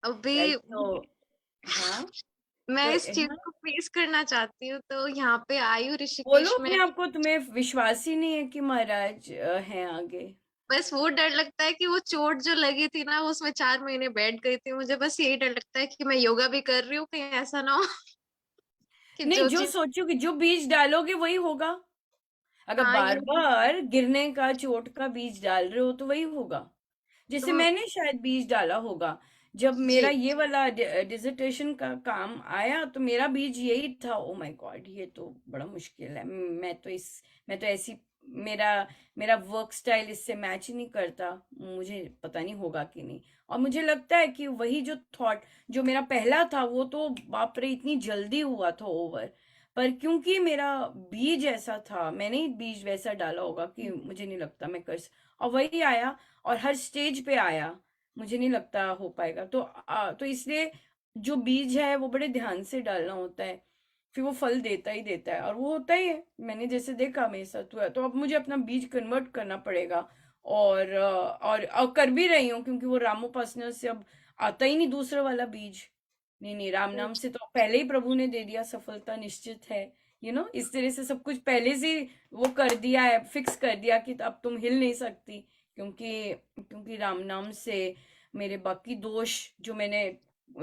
अभी राइट, तो हाँ, मैं तो इस चीज हाँ, को फेस करना चाहती हूँ, तो यहाँ पे आई हूँ बोलो ऋषिकेश में। अपने आप को, तुम्हें विश्वास ही नहीं है कि महाराज हैं आगे? बस वो डर लगता है कि वो चोट जो लगी थी ना, उसमें 4 महीने बैठ गई थी, मुझे बस यही डर लगता है कि मैं योगा भी कर रही हूँ, कहीं ऐसा ना हो कि नहीं, जो जो चीज। सोचोगे, जो बीज डालोगे वही होगा। अगर हाँ, बार ये बार गिरने का, चोट का बीज डाल रहे हो तो वही होगा। जैसे तुम। मैंने शायद बीज डाला होगा, जब मेरा जी। ये वाला डिसर्टेशन का काम आया तो मेरा बीज यही था, ओ माय गॉड ये तो बड़ा मुश्किल है, मैं तो ऐसी, मेरा मेरा वर्क स्टाइल इससे मैच ही नहीं करता, मुझे पता नहीं होगा कि नहीं। और मुझे लगता है कि वही जो थॉट जो मेरा पहला था वो तो बाप रे इतनी जल्दी हुआ था ओवर, पर क्योंकि मेरा बीज ऐसा था, मैंने ही बीज वैसा डाला होगा कि मुझे नहीं लगता मैं और वही आया, और हर स्टेज पे आया। मुझे नहीं लगता हो पाएगा, तो इसलिए जो बीज है वो बड़े ध्यान से डालना होता है, फिर वो फल देता ही देता है, और वो होता ही है, मैंने जैसे देखा मेरे साथ हुआ, तो अब मुझे अपना बीज कन्वर्ट करना पड़ेगा। और कर भी रही हूँ, क्योंकि वो रामोपासना से अब आता ही नहीं दूसरा वाला बीज। नहीं नहीं, राम नाम से तो पहले ही प्रभु ने दे दिया, सफलता निश्चित है। इस तरह से सब कुछ पहले से ही वो कर दिया है, फिक्स कर दिया कि अब तुम हिल नहीं सकती, क्योंकि क्योंकि राम नाम से मेरे बाकी दोष जो मैंने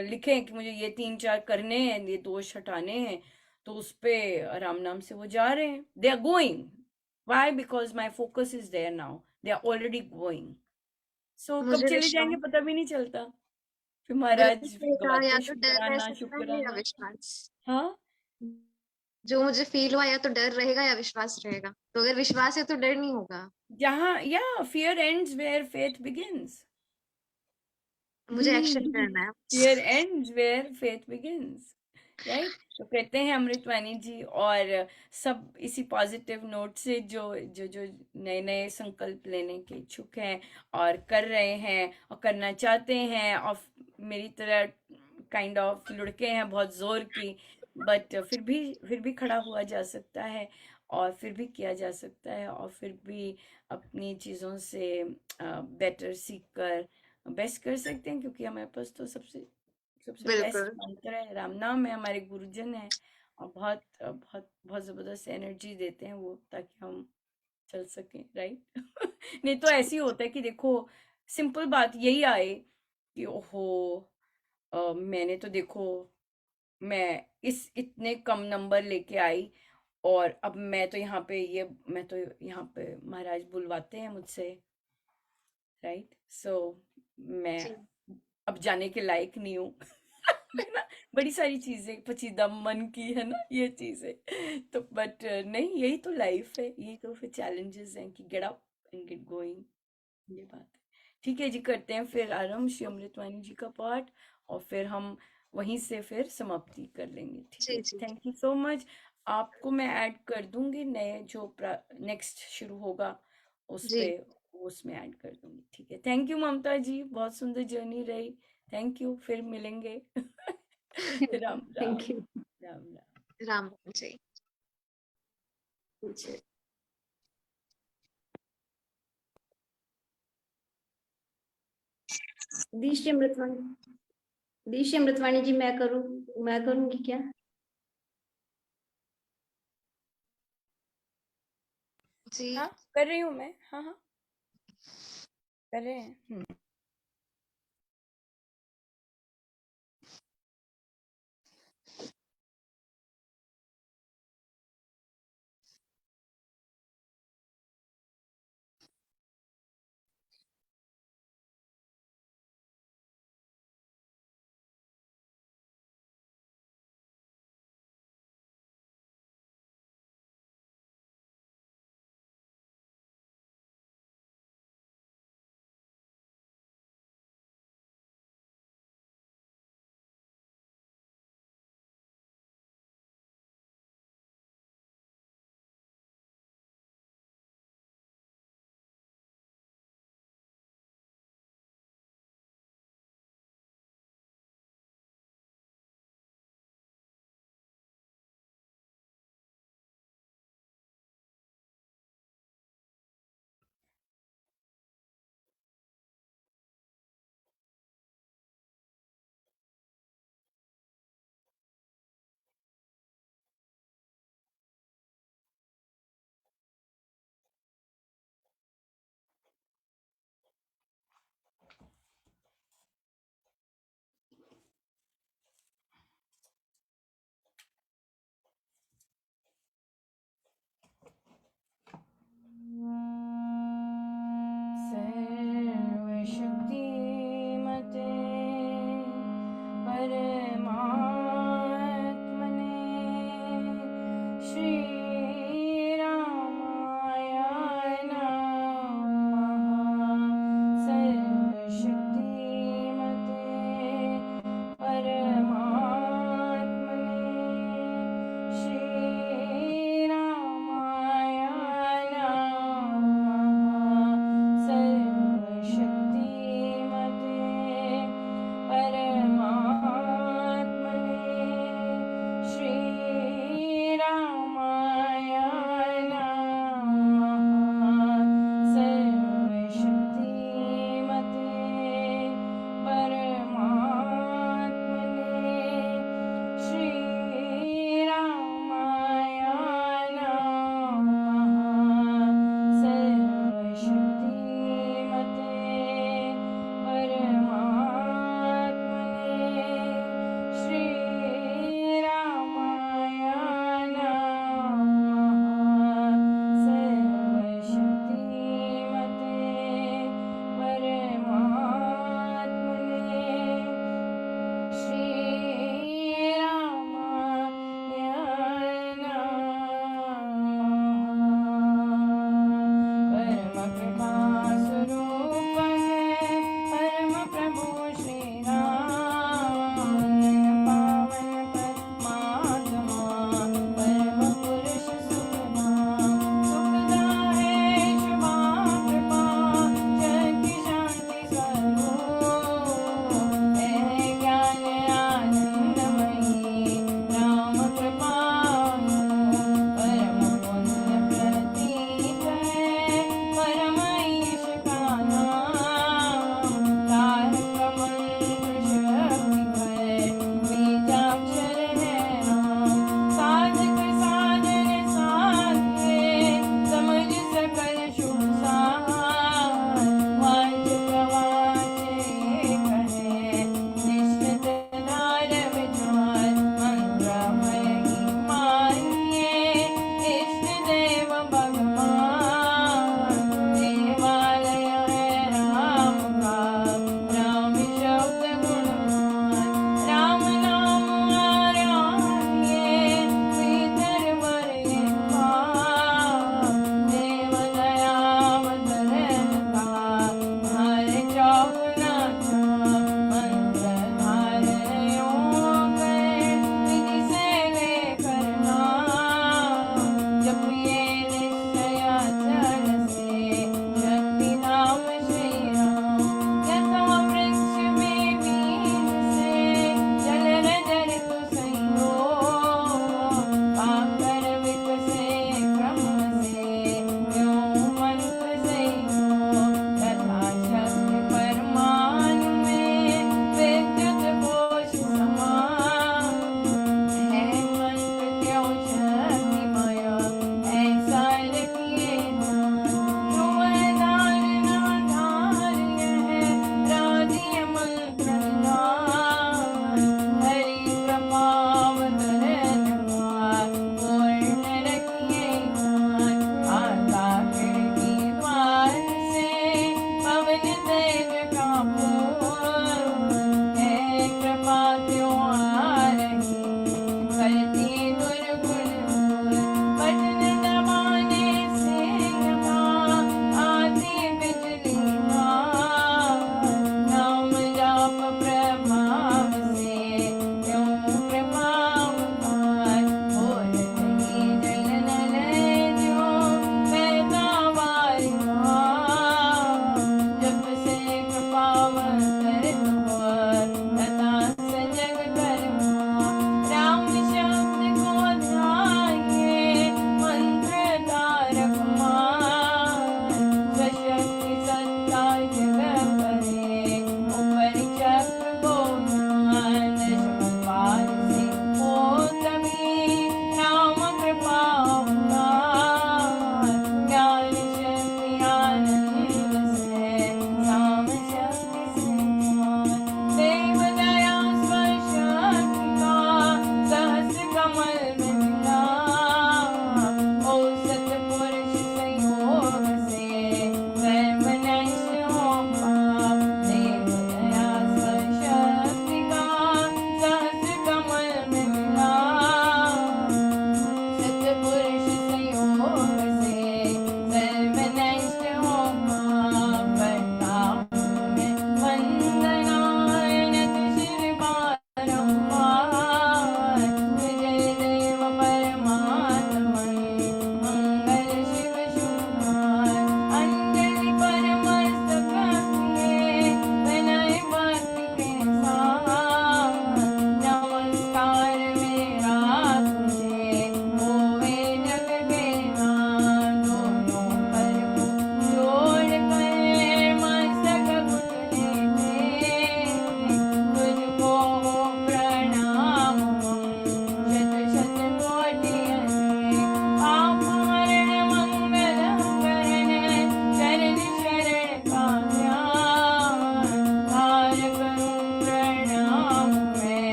लिखे हैं कि मुझे ये 3 4 करने हैं, ये दोष हटाने हैं, तो उस पे राम नाम से वो जा रहे हैं, they are going. Why? Because my focus is there now, they are already going. So कब मुझे चले जाएंगे विश्वास पता भी नहीं चलता। फिर बिल्कुल महाराज फिर रहेगा, गवाते या हैं तो डर रह शुक्राना सकता है या शुक्राना। विश्वास। हाँ, जो मुझे फील हुआ, या तो डर रहेगा या विश्वास रहेगा, तो अगर विश्वास है तो डर नहीं होगा। जहाँ या fear ends where faith begins. मुझे एक्शन करना है। Fear ends where faith begins, right? तो कहते हैं अमृतवाणी जी, और सब इसी पॉजिटिव नोट से जो जो जो नए नए संकल्प लेने के इच्छुक हैं और कर रहे हैं और करना चाहते हैं, और मेरी तरह काइंड ऑफ लुढ़के हैं बहुत जोर की, बट फिर भी खड़ा हुआ जा सकता है, और फिर भी किया जा सकता है, और फिर भी अपनी चीज़ों से बेटर सीख कर बेस्ट कर सकते हैं, क्योंकि हमारे पास तो सबसे सबसे बेस्ट बिल्कुल। मंत्र है, राम नाम है, हमारे गुरुजन है, और बहुत बहुत बहुत जबरदस्त एनर्जी देते हैं वो, ताकि हम चल सकें, राइट? नहीं तो ऐसे ही होता है कि देखो, सिंपल बात यही आए कि ओहो, मैंने तो देखो, मैं इस इतने कम नंबर लेके आई, और अब मैं तो यहाँ पे महाराज बुलवाते हैं मुझसे, राइट? सो मैं जी। अब जाने के लायक नहीं हूँ। है ना? बड़ी सारी चीजें पचीदा मन की, है ना, ये चीजें। तो बट नहीं, यही तो लाइफ है, यही तो फिर चैलेंजेस हैं कि get up and get going, ये बात है। ठीक है जी, करते हैं फिर आरंभ श्री अमृतवाणी जी का पाठ, और फिर हम वहीं से फिर समाप्ति कर लेंगे, ठीक है जी। जी? जी। Thank you so much. आपको मैं ऐड कर दूंगी, नए जो नेक्स्ट शुरू होगा उस जी। पे, उसमें ऐड कर दूंगी, ठीक है? थैंक यू ममता जी, बहुत सुंदर जर्नी रही। थैंक यू, फिर मिलेंगे। राम राम। Thank you. राम राम। राम राम जी। अच्छा, दीशी अमृतवाणी, दीशी अमृतवाणी जी, मैं करूंगी क्या? जी। हाँ, कर रही हूँ मैं, हाँ हाँ, कर रहे हैं।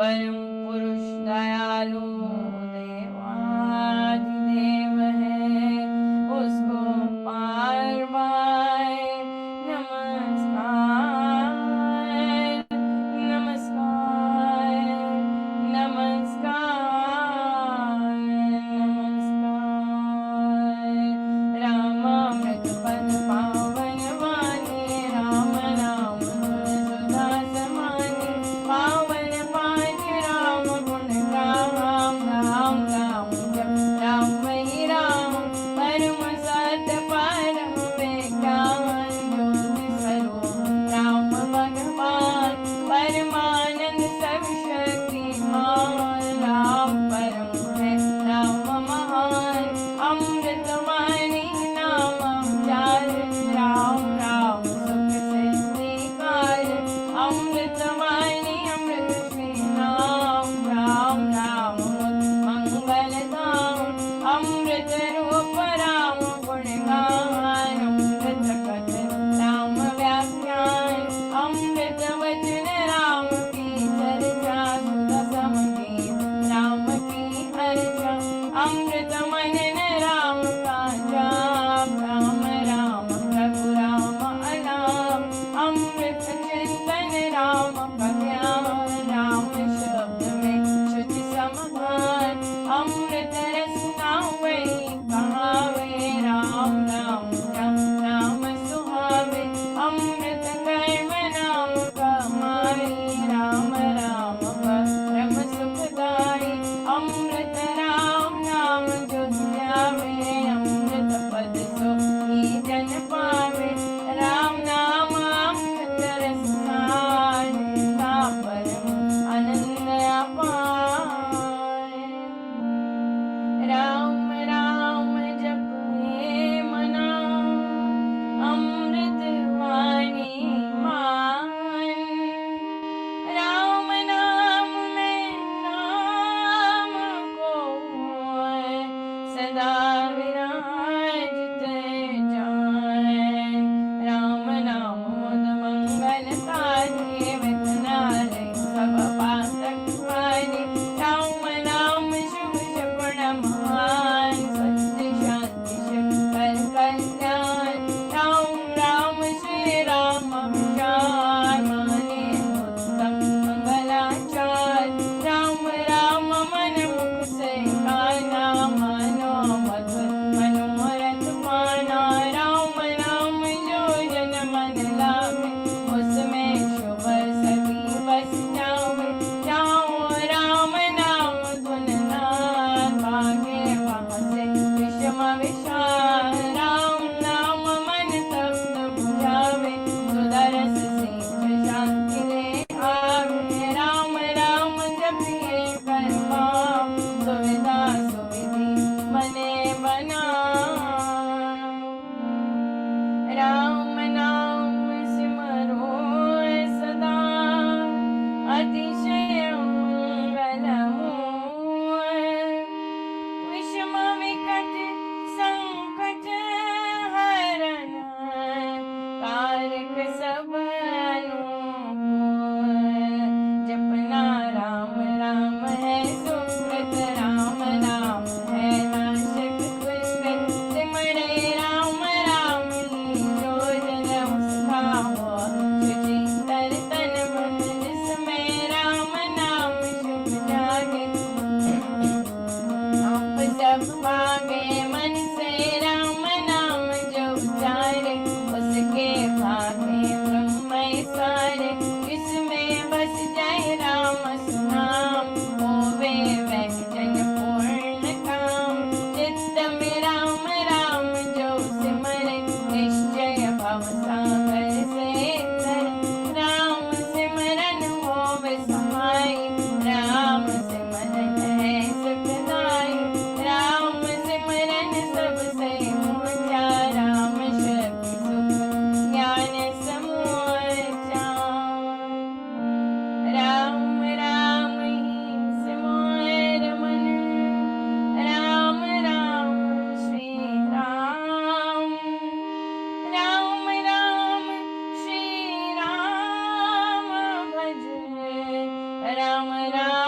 परम पुरुष दयालु देवाधिदेव है, उसको पार बार नमस्कार, नमस्कार, नमस्कार, नमस्कार। रामामृत पद पावन वाणी, राम नाम गुण सुधा समानी, पावन पाँच राम गुण राम, राम राम जप राम वही राम, परम सत्य परम विज्ञान ज्योति स्वरूप राम भगवान, परमानंद सब शक्तिमान, राम परम है राम महान, अमृतवाणी नाम उच्चार, राम राम सुख सिद्धि कार, अमृतवाणी अमृत श्री नाम, राम राम मंगल धाम, अमृत रूप राम गुण गान, अमृत कथन राम व्याख्यान, अमृत वचन राम की चर्चा, सुध सम गीत राम की अर्चा, अमृत मनन राम का जाप, राम राम प्रभु राम अनाम, अमृत चिंतन राम का ध्यान, राम शब्द में शुचि समाधान, अमृत रसना वही कहावे, राम राम राम राम सुहावे, अमृत कर्म नाम कमाई, राम राम परम सुखदाई, अमृत राम नाम जो ध्यावे, अमृत पद सो ही जन पावे, राम नाम अमृत रस सार, का परम आनंद अपार। राम राम जपे मना, अमृत वाणी मान, राम नाम में राम को सदा विराजत जान, राम नाम मुद मंगलकारी, विघ्नालय सब पातक हानि, राम नाम शुभ शकुन महान, सत्य शांति शिवकर कल्याण, राम राम श्री राम विचार, माने उत्तम मंगलाचार, राम राम मन मुख से गाना, मानो मधुर मनोरथ माना, राम राम जो जन मन लावे, उसमें शुभ सभी बस जावे, जाओ राम नाम गुण गान, भागे वहाँ से विषम विशाल, राम नाम मन तप्त बुझावे, सुदरस सिंह शांति ले आवे, राम राम जपिए कर पाओ, सुविधा सुविधि बने बना, राम नाम सिमरो सदा, अतिशय मंगलमूल, विषम विकट संकट हरण, कारक सब अनुकूल, जपना राम राम है सुकृत, राम नाम है नाशक दुष्कृत, सिमरे राम राम ही जो जन उसका हो शुचि तर तन मन, जिसमें राम नाम शुभ जागे, आप सब भागे मन से राम नाम जो उचारे, उसके भागे ब्रह्म सारे, इसमें बस जाए राम सुनाम, होवे वह जन पूर्ण काम, चित्त में राम राम जो सिमरे, निश्चय भव सागर से तर, राम सिमरन होवे समाई, राम सिमरन है सुखदाई, राम सिमरन सबसे ऊंचा, राम शक्ति सुख ज्ञान समूचा, राम राम ही सिमर मन, राम राम श्री राम, राम राम श्री राम भज, राम राम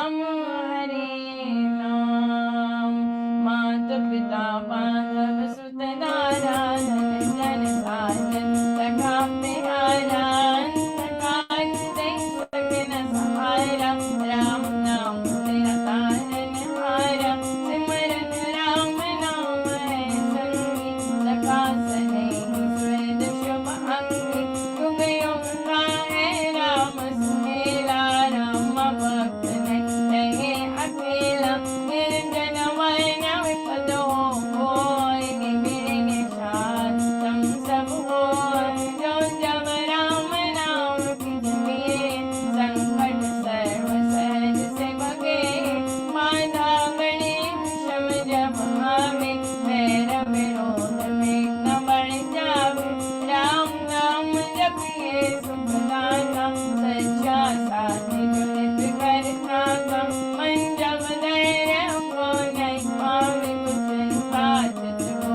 साथ जुड़त करता गम मन जब धैर्य को नहीं पावे कुछ बात को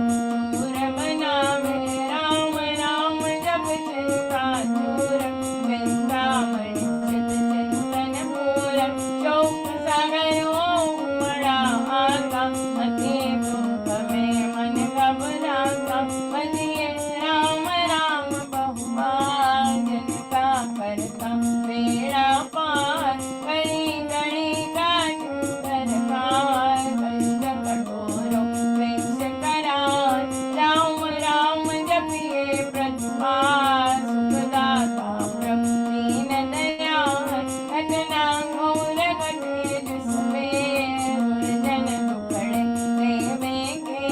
दूर बनावे राम राम जब चिंता दूर चिंतामणि चित चिंतन पूरन शोक सागर उमड़ा आका मति दुख में मन घबराता मदिये राम राम बहुबार जिनका करता बेड़ा पार कड़ी कड़ी काट सरकार कष्ट कठोरों क्लेश करार राम राम जपिए प्रतिपाल सुखदाता प्रभु दीन दयाल घटना घोर घटे जिसमें दुर्जन दुखड़े प्रेमे के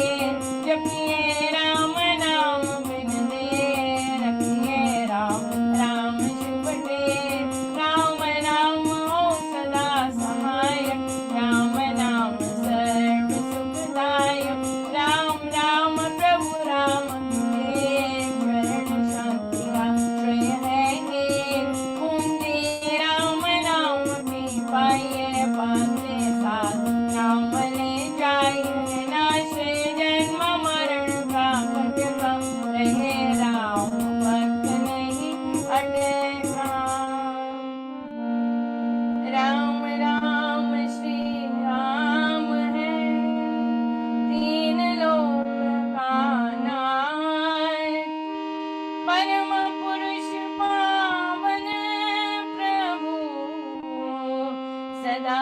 जपिए राम नाम बिन देर रखिए राम राम शुभ टेर राम राम हो सदा सहायक राम नाम सर्व सुखदायक राम राम प्रभु राम एक शरण शांति आश्रय है एक पूंजी राम नाम की पाइए पाते साथ नाम ले जाइए नाशे जन्म मरण का कटका रहे राम भक्त नहीं अटका राम राम श्री राम है तीन लोक का नायक परम पुरुष पावन प्रभु सदा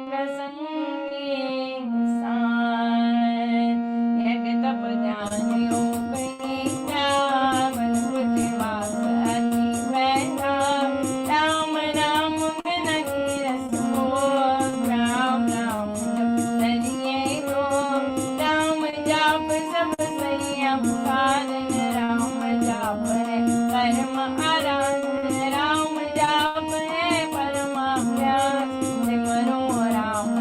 प्रसंगी सार यज्ञ तप ध्यान योग निद्रा बल बुद्धि वास अति बैठा राम राम बिन रस हो राम राम जप धरिए को राम जाप सब संयम कारण राम जाप है परम आराधन राम जाप है परमाभ्यास सिमरो राम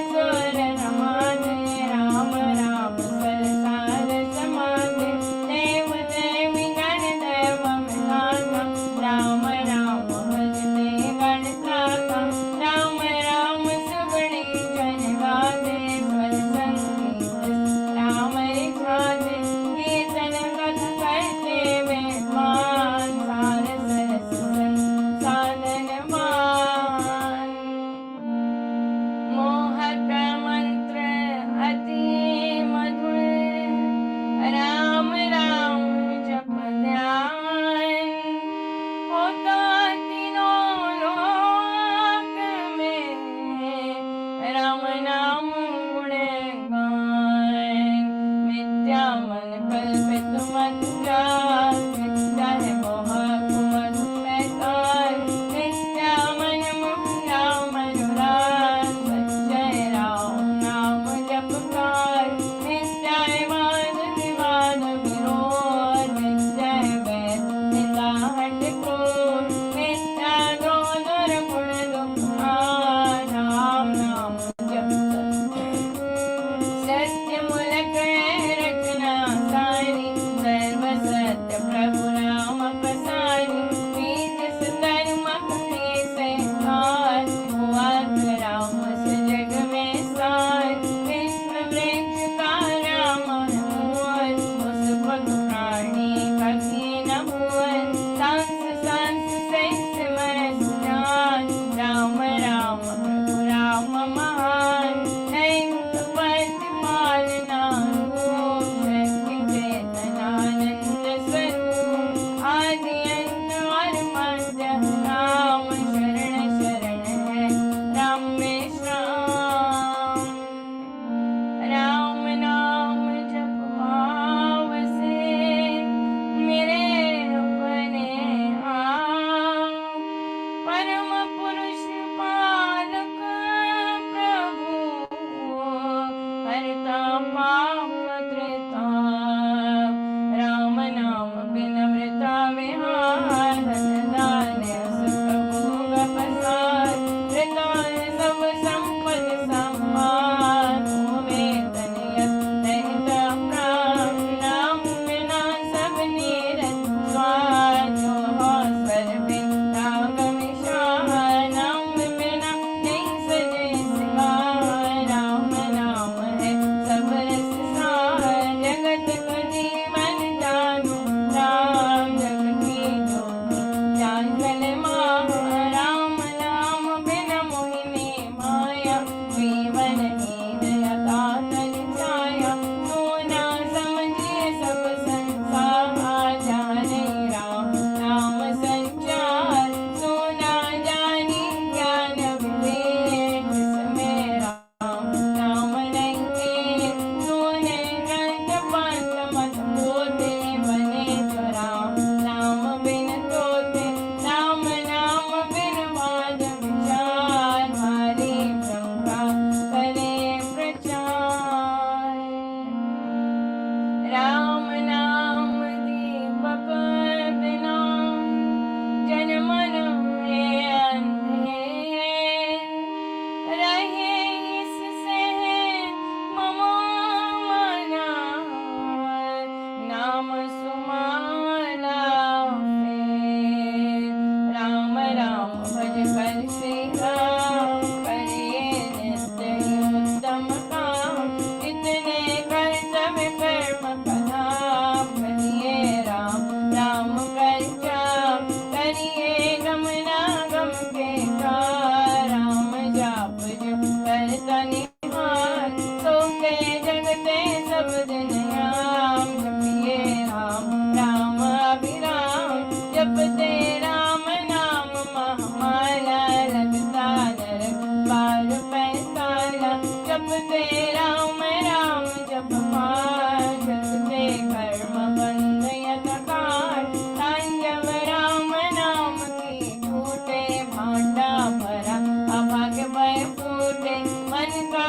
सुर रमाते, राम राम सरसार समाते, देव देवी गणदेवं नाथा, राम राम भजते गणत्राता, राम राम सुगुणी जन गाते, स्वर संगीत राम रिझाते, कीर्तन कथा करते वेदवान, सार सरस साधन मान। मोहक मंत्र अति मधुर, राम राम जप ध्यान, होता तीनों लोक में, राम नाम गुणगान। मिथ्या मन कल्पित मत जान, मिथ्या है मोह कुमत पैतान, मिथ्या मन मुखिया मनोरान, सच्चे राम नाम जपकार, मिथ्या है वाद विवाद विरोध, मिथ्या है वैर निंदा हठ क्रोध, मिथ्या क्रोध और गुण दुखान, राम नाम जप सत्य मूलक रचना सारी, सर्व सत्य प्रभु राम पसारी, बीज सुंदर मखनी से हार, हुआ राम से जग में सार, विश्व वृक्ष का राम मोहन, उस पग प्राणी कभी न भुवन, सांस सांस से सिमर सुजान, राम राम प्रभु राम महान, दैव पति पालना रूप, शक्ति चेतनानंद स्वरूप, आदि अंत और मध्य, राम शरण शरण है राम में श्याम। राम नाम जप भाव से मेरे अपने आप, परम पुरुष पालक प्रभु, हरता पाप त्रिताप, राम नाम बिन वृथा विहार, धनधान्य सुख भोग पसार, वृतान सब संपद संभार, होवे तनियत रहित प्राण, राम बिना सब नीरज स्वार, जो हो स्वर बिन राग विशार, नाम बिना नहीं सजे सिंगार, राम नाम है सब रस सार, जगत को जीवन जानो, राम जग की ज्योति जान गल माया, राम नाम बिन मोहिनी माया, जीवन हीन यथा तन छाया, तू ना समझिए सब संसार, जाने राम नाम संचार, तू ना जानी ज्ञान विवेक, जिसमें राम नाम नहीं है, तूने ग्रंथ पंथ मत पोते, बने जो राम नाम बिन तोते, राम नाम बिन वाद विचार, भारी ब्रह्मा करे प्रचार, राम नाम दीपक बिना जन मन में अंधेर, रहे इससे मम मना, नाम सुमाला फेर, राम राम भज कर श्री राम, करिए नित्य ही उत्तम काम, इतने कर्तव्य कर्म कथाम, करिए राम राम कर जाप, करिए गमना गम के कार, राम जाप जो करता निहार, सो के जगते सब दिन राम, जपिए राम राम अभिराम, जपते राम नाम महामाला, लगता नरक पार पैताला, जपते राम राम जप पार, जपते कर्म बंध यथकार, तांजव राम नाम की टूटे, भांडा भरा अभाग्य भय फूटे, मन का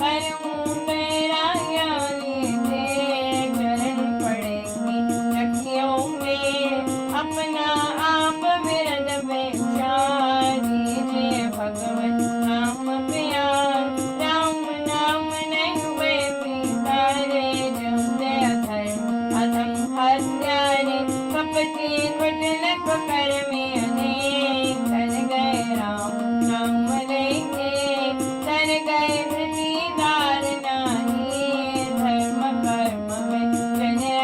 करूं तेरा ज्ञान ये चरण पड़ेंगे रखियों में अपना आप विरद विचार दीजिए भगवत नाम प्यार राम नाम नहीं हुए पीता रे जमते अधर्म अधम हत्यारे कपटी कुटिल कर्मी अनेक तर गए राम नाम लेके तर गए वृत्तिदार नाही धर्म कर्म में चले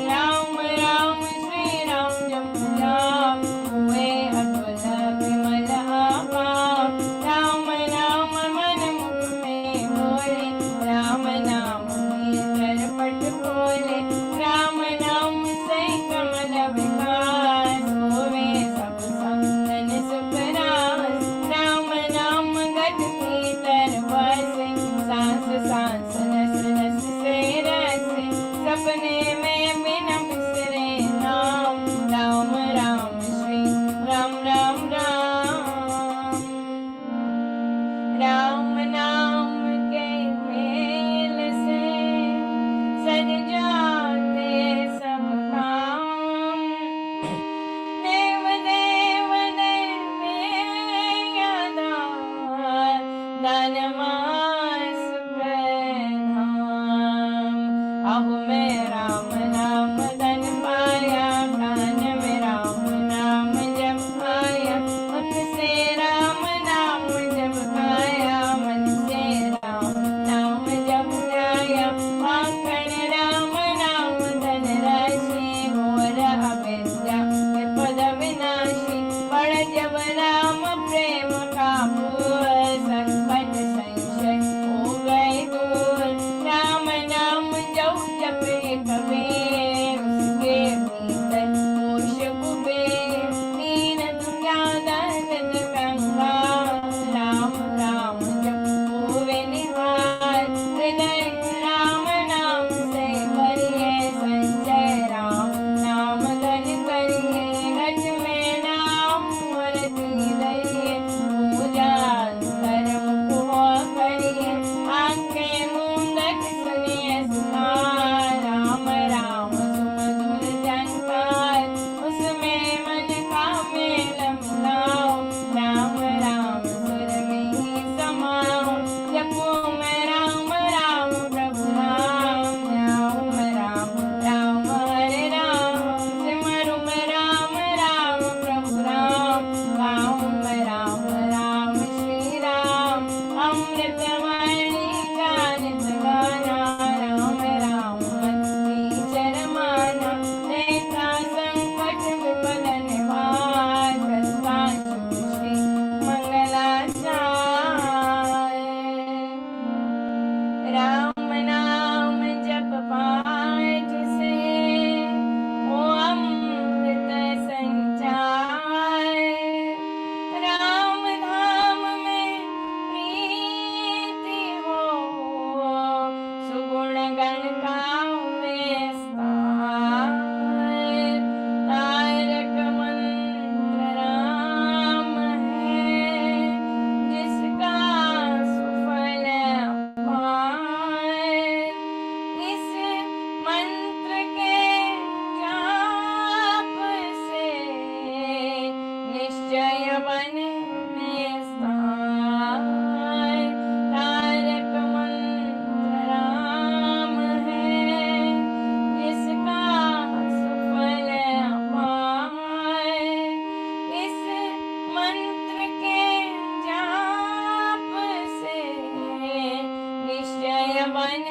राम राम श्री राम जप जाप हुए अतुल विमल आपाप राम नाम मन मुख में बोले राम नाम भीतर पट खोले राम नाम से कमल विकास होवे सब संतन सुख रास राम नाम गज भीतर बसे सांस सांस नस नस से रसे सपने में बिना बिसरे नाम राम राम श्री राम राम राम राम नाम के मेल से सज जाते सब काम देव देव देवे दान दान मास धाम अहो मैं राम नाम धन पाया कान में राम नाम जप आया मुख से राम नाम जप गाया मन से राम नाम जप गाया माखन राम नाम धन राशि घोर अविद्या विपद विनाशी बड़ जब राम प्रेम का पूर संकट संशय हो गए दूर राम नाम जो जपे कबीर उसके भीतर होश कुबेर दीन दुनिया दर्द गंगा राम राम जप होवे निहार हृदय राम नाम से करिए संजय राम नाम धन करिए घट में नाम मूर्ति दरिए पूजा धर्म को करिए आंखें मूंदक सुनिए सुनार राम राम सुमधुर जानकार उसमें मन का मेल मिलाओ राम राम सुर में ही समाओ जपो मैं राम राम प्रभु राम राम राम राम हरे राम सिमरु मैं राम राम प्रभु राम गाऊं मैं राम राम श्री राम अमृत वाणी गानित गाना राम राम मन चरमाना देखा संकट विपद निवार करता श्री मंगलाचार राम नाम जप पाठ से ओ अमृत संचार राम धाम में प्रीति हो सुगुण गण का विस्तार तारक मंत्र राम है जिसका सुफल अपार इस मंत्र के जाप से निश्चय मन में स्थान तारक मंत्र राम है जिसका सुफल अपार इस मंत्र के जाप से निश्चय मन